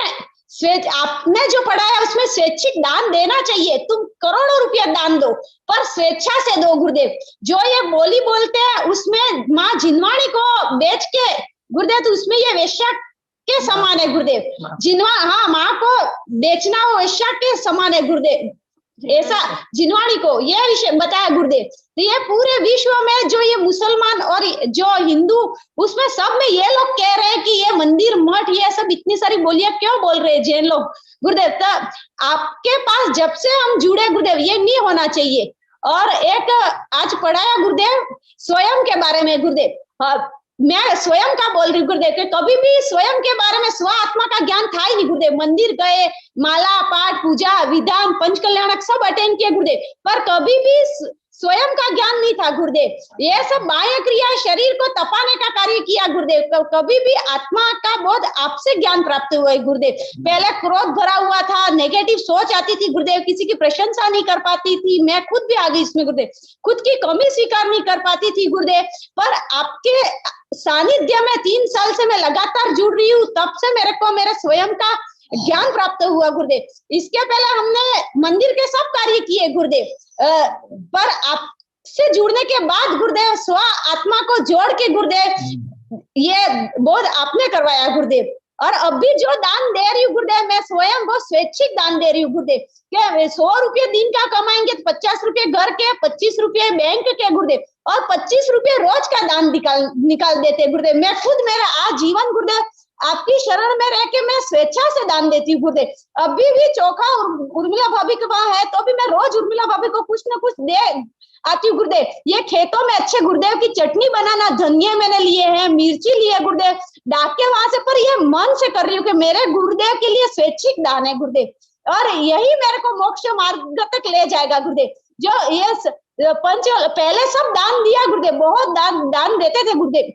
आपने जो पढ़ा है उसमें स्वैच्छिक दान देना चाहिए। तुम करोड़ों रुपया दान दो, पर स्वेच्छा से दो गुरुदेव। जो ये बोली बोलते हैं उसमें माँ जिनवाणी को बेच के गुरुदेव, तो उसमें ये वेश्या के समान है गुरुदेव। माँ को बेचना वो वेश्या के समान है गुरुदेव, ऐसा जिनवाणी को ये विषय बताया गुरुदेव। तो ये पूरे विश्व में जो ये मुसलमान और जो हिंदू, उसमें सब में ये लोग कह रहे हैं कि ये मंदिर मठ ये सब इतनी सारी बोलियां क्यों बोल रहे हैं जैन लोग गुरुदेव। तो आपके पास जब से हम जुड़े गुरुदेव, ये नहीं होना चाहिए। और एक आज पढ़ाया गुरुदेव स्वयं के बारे में गुरुदेव, मैं स्वयं का बोल रही गुरुदेव के कभी भी स्वयं के बारे में स्व आत्मा का ज्ञान था ही नहीं गुरुदेव। मंदिर गए, माला पाठ पूजा विधान पंच कल्याणक सब अटेंड किए गुरुदेव, पर कभी भी स्वयं का ज्ञान नहीं था गुरुदेव। ये सब बाह्य क्रिया शरीर को तपाने का कार्य किया गुरुदेव, कभी भी आत्मा का बोध आपसे ज्ञान प्राप्त हुआ है गुरुदेव। पहले क्रोध भरा हुआ था, नेगेटिव सोच आती थी गुरुदेव, किसी की प्रशंसा नहीं कर पाती थी, मैं खुद भी आ गई इसमें गुरुदेव, खुद की कमी स्वीकार नहीं कर पाती थी गुरुदेव। पर आपके सानिध्य में 3 साल से मैं लगातार जुड़ रही हूँ, तब से मेरे को मेरे स्वयं का ज्ञान प्राप्त हुआ गुरुदेव। इसके पहले हमने मंदिर के सब कार्य किए गुरुदेव, पर आपसे जुड़ने के बाद गुरुदेव स्व आत्मा को जोड़ के गुरुदेव ये बोध आपने करवाया गुरुदेव। और अभी जो दान दे रही हूँ गुरुदेव, मैं स्वयं वो स्वैच्छिक दान दे रही हूँ गुरुदेव। क्या 100 रुपये दिन का कमाएंगे तो 50 रुपये घर के, 25 रुपये बैंक के गुरुदेव, और 25 रुपये रोज का दान निकाल देते गुरुदेव। मैं खुद मेरा आजीवन गुरुदेव आपकी शरण में रह के मैं स्वेच्छा से दान देती हूँ गुरुदेव। अभी भी चोखा उर्मिला भाभी के वहां है तो भी मैं रोज उर्मिला भाभी को कुछ ना कुछ दे आती हूँ गुरुदेव। ये खेतों में अच्छे गुरुदेव की चटनी बनाना, धनिया मैंने लिए हैं, मिर्ची लिए गुरुदेव, डाक के वहां से, पर ये मन से कर रही हूँ कि मेरे गुरुदेव के लिए स्वैच्छिक दान है गुरुदेव, और यही मेरे को मोक्ष मार्ग तक ले जाएगा गुरुदेव। जो ये पहले सब दान दिया गुरुदेव, बहुत दान देते थे गुरुदेव,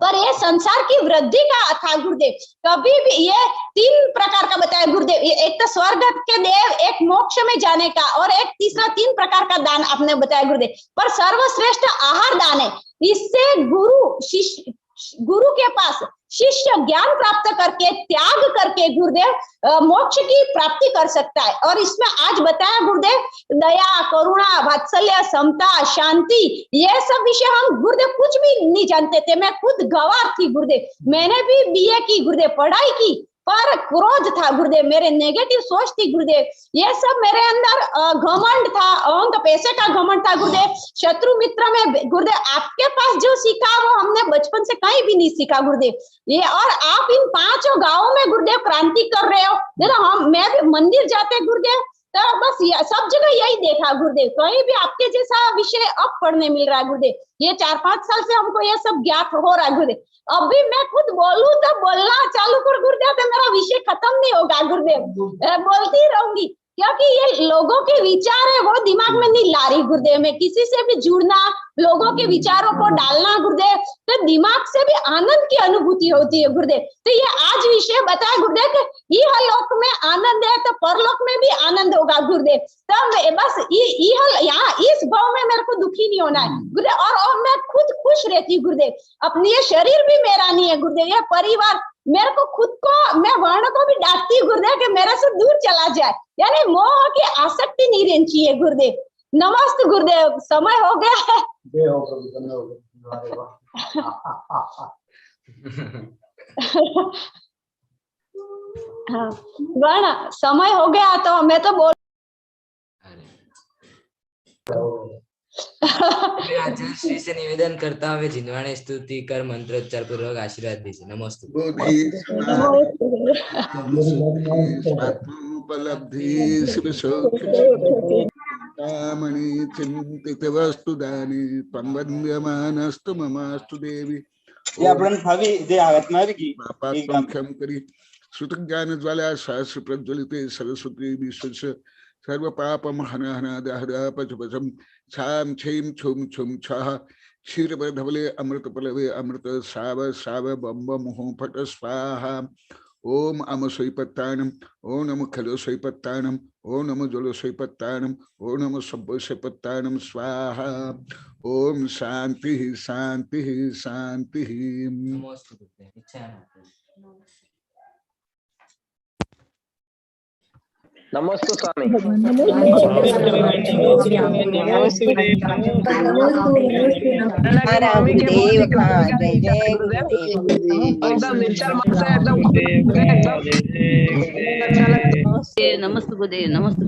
पर ये संसार की वृद्धि का था गुरुदेव। कभी भी ये 3 प्रकार का बताया गुरुदेव, एक तो स्वर्ग के देव, एक मोक्ष में जाने का, और एक तीसरा 3 प्रकार का दान आपने बताया गुरुदेव। पर सर्वश्रेष्ठ आहार दान है। इससे गुरु के पास शिष्य ज्ञान प्राप्त करके, त्याग करके गुरुदेव मोक्ष की प्राप्ति कर सकता है। और इसमें आज बताया गुरुदेव, दया, करुणा, वात्सल्य, समता, शांति, ये सब विषय हम गुरुदेव कुछ भी नहीं जानते थे। मैं खुद गवार थी गुरुदेव, मैंने भी बीए की गुरुदेव, पढ़ाई की, पर क्रोध था गुरुदेव, मेरे नेगेटिव सोच थी गुरुदेव, ये सब मेरे अंदर घमंड था, अहंग, पैसे का घमंड था गुरुदेव, शत्रु मित्र में गुरुदेव। आपके पास जो सीखा वो हमने बचपन से कहीं भी नहीं सीखा गुरुदेव। ये और आप इन 5 गांवों में गुरुदेव क्रांति कर रहे हो। देखो मैं भी मंदिर जाते गुरुदेव तो बस सब जगह यही देखा गुरुदेव, कहीं भी आपके जैसा विषय अब पढ़ने मिल रहा है गुरुदेव। ये 4-5 साल से हमको ये सब ज्ञात हो रहा है गुरुदेव। अभी मैं खुद बोलूं तो बोलना चालू कर गुरुदेव तो मेरा विषय खत्म नहीं होगा गुरुदेव, बोलती रहूंगी, क्योंकि ये लोगों के विचार है वो दिमाग में नहीं ला रही गुरुदेव। मैं किसी से भी जुड़ना, लोगों के विचारों को डालना गुरुदेव, तो दिमाग से भी आनंद की अनुभूति होती है गुरुदेव। तो ये आज विषय बताया गुरुदेव कि यह लोक में आनंद है तो परलोक में भी आनंद होगा गुरुदेव। तो बस यहाँ इस भाव में मेरे को दुखी नहीं होना है गुरुदेव, और मैं खुद खुश रहती हूँ गुरुदेव। अपनी ये शरीर भी मेरा नहीं है गुरुदेव, ये परिवार मेरे को खुद को, मैं वर्ण को भी डांटती हूँ गुरुदेव कि मेरे से दूर चला जाए, यानी मोह की आसक्ति नहीं रहनी चाहिए गुरुदेव। नमस्ते गुरुदेव, समय हो गया है। वर्ण समय हो गया तो मैं तो बोल आचार्य श्री से निवेदन करता हूँ, जिन्वाणे स्तुति कर मंत्रोच्चार पूर्वक आशीर्वाद दीजिए। नमस्ते। कामनी चिंतित वस्तु दानी तन्वन्द्यमानस्तु ममास्तु देवी। ये आपण भावी जे आत्मावी की पापं करी सुत ज्ञान ज्वाला सहस्र प्रज्वलिते सरस्वती विश्वस्य सर्व पापम हना हना दहदा पचपचम छाम छीम छुम छुम छः क्षीर धवले अमृत पलवे अमृत साव साव बम बम हों फट स्वाहा। ओम अम स्वैपत्तानम, ओम नम खलो स्वैपत्तानम, ओम नम जलो स्वैपत्तानम, ओम नम सब्ब स्वैपत्तानम स्वाहा। ओम शांति शांति शांति। नमस्ते स्वामी। नमस्ते गुरुदेव, नमस्ते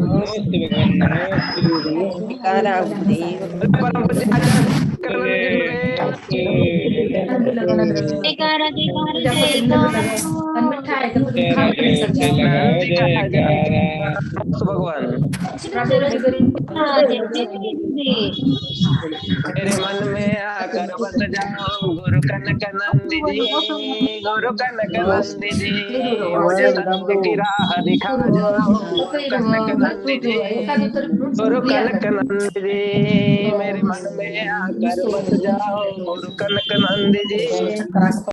भगवान। मेरे मन में आकर बस जाओ गुरु कनक नंदी जी, गुरु कनक नंदी जी, मुझे सत्य की राह दिखा जाओ गुरु कनक नंदी जी, गुरु कनक नंदी जी। मेरे मन में आकर बस जाओ गुरु कनक नंदी जी।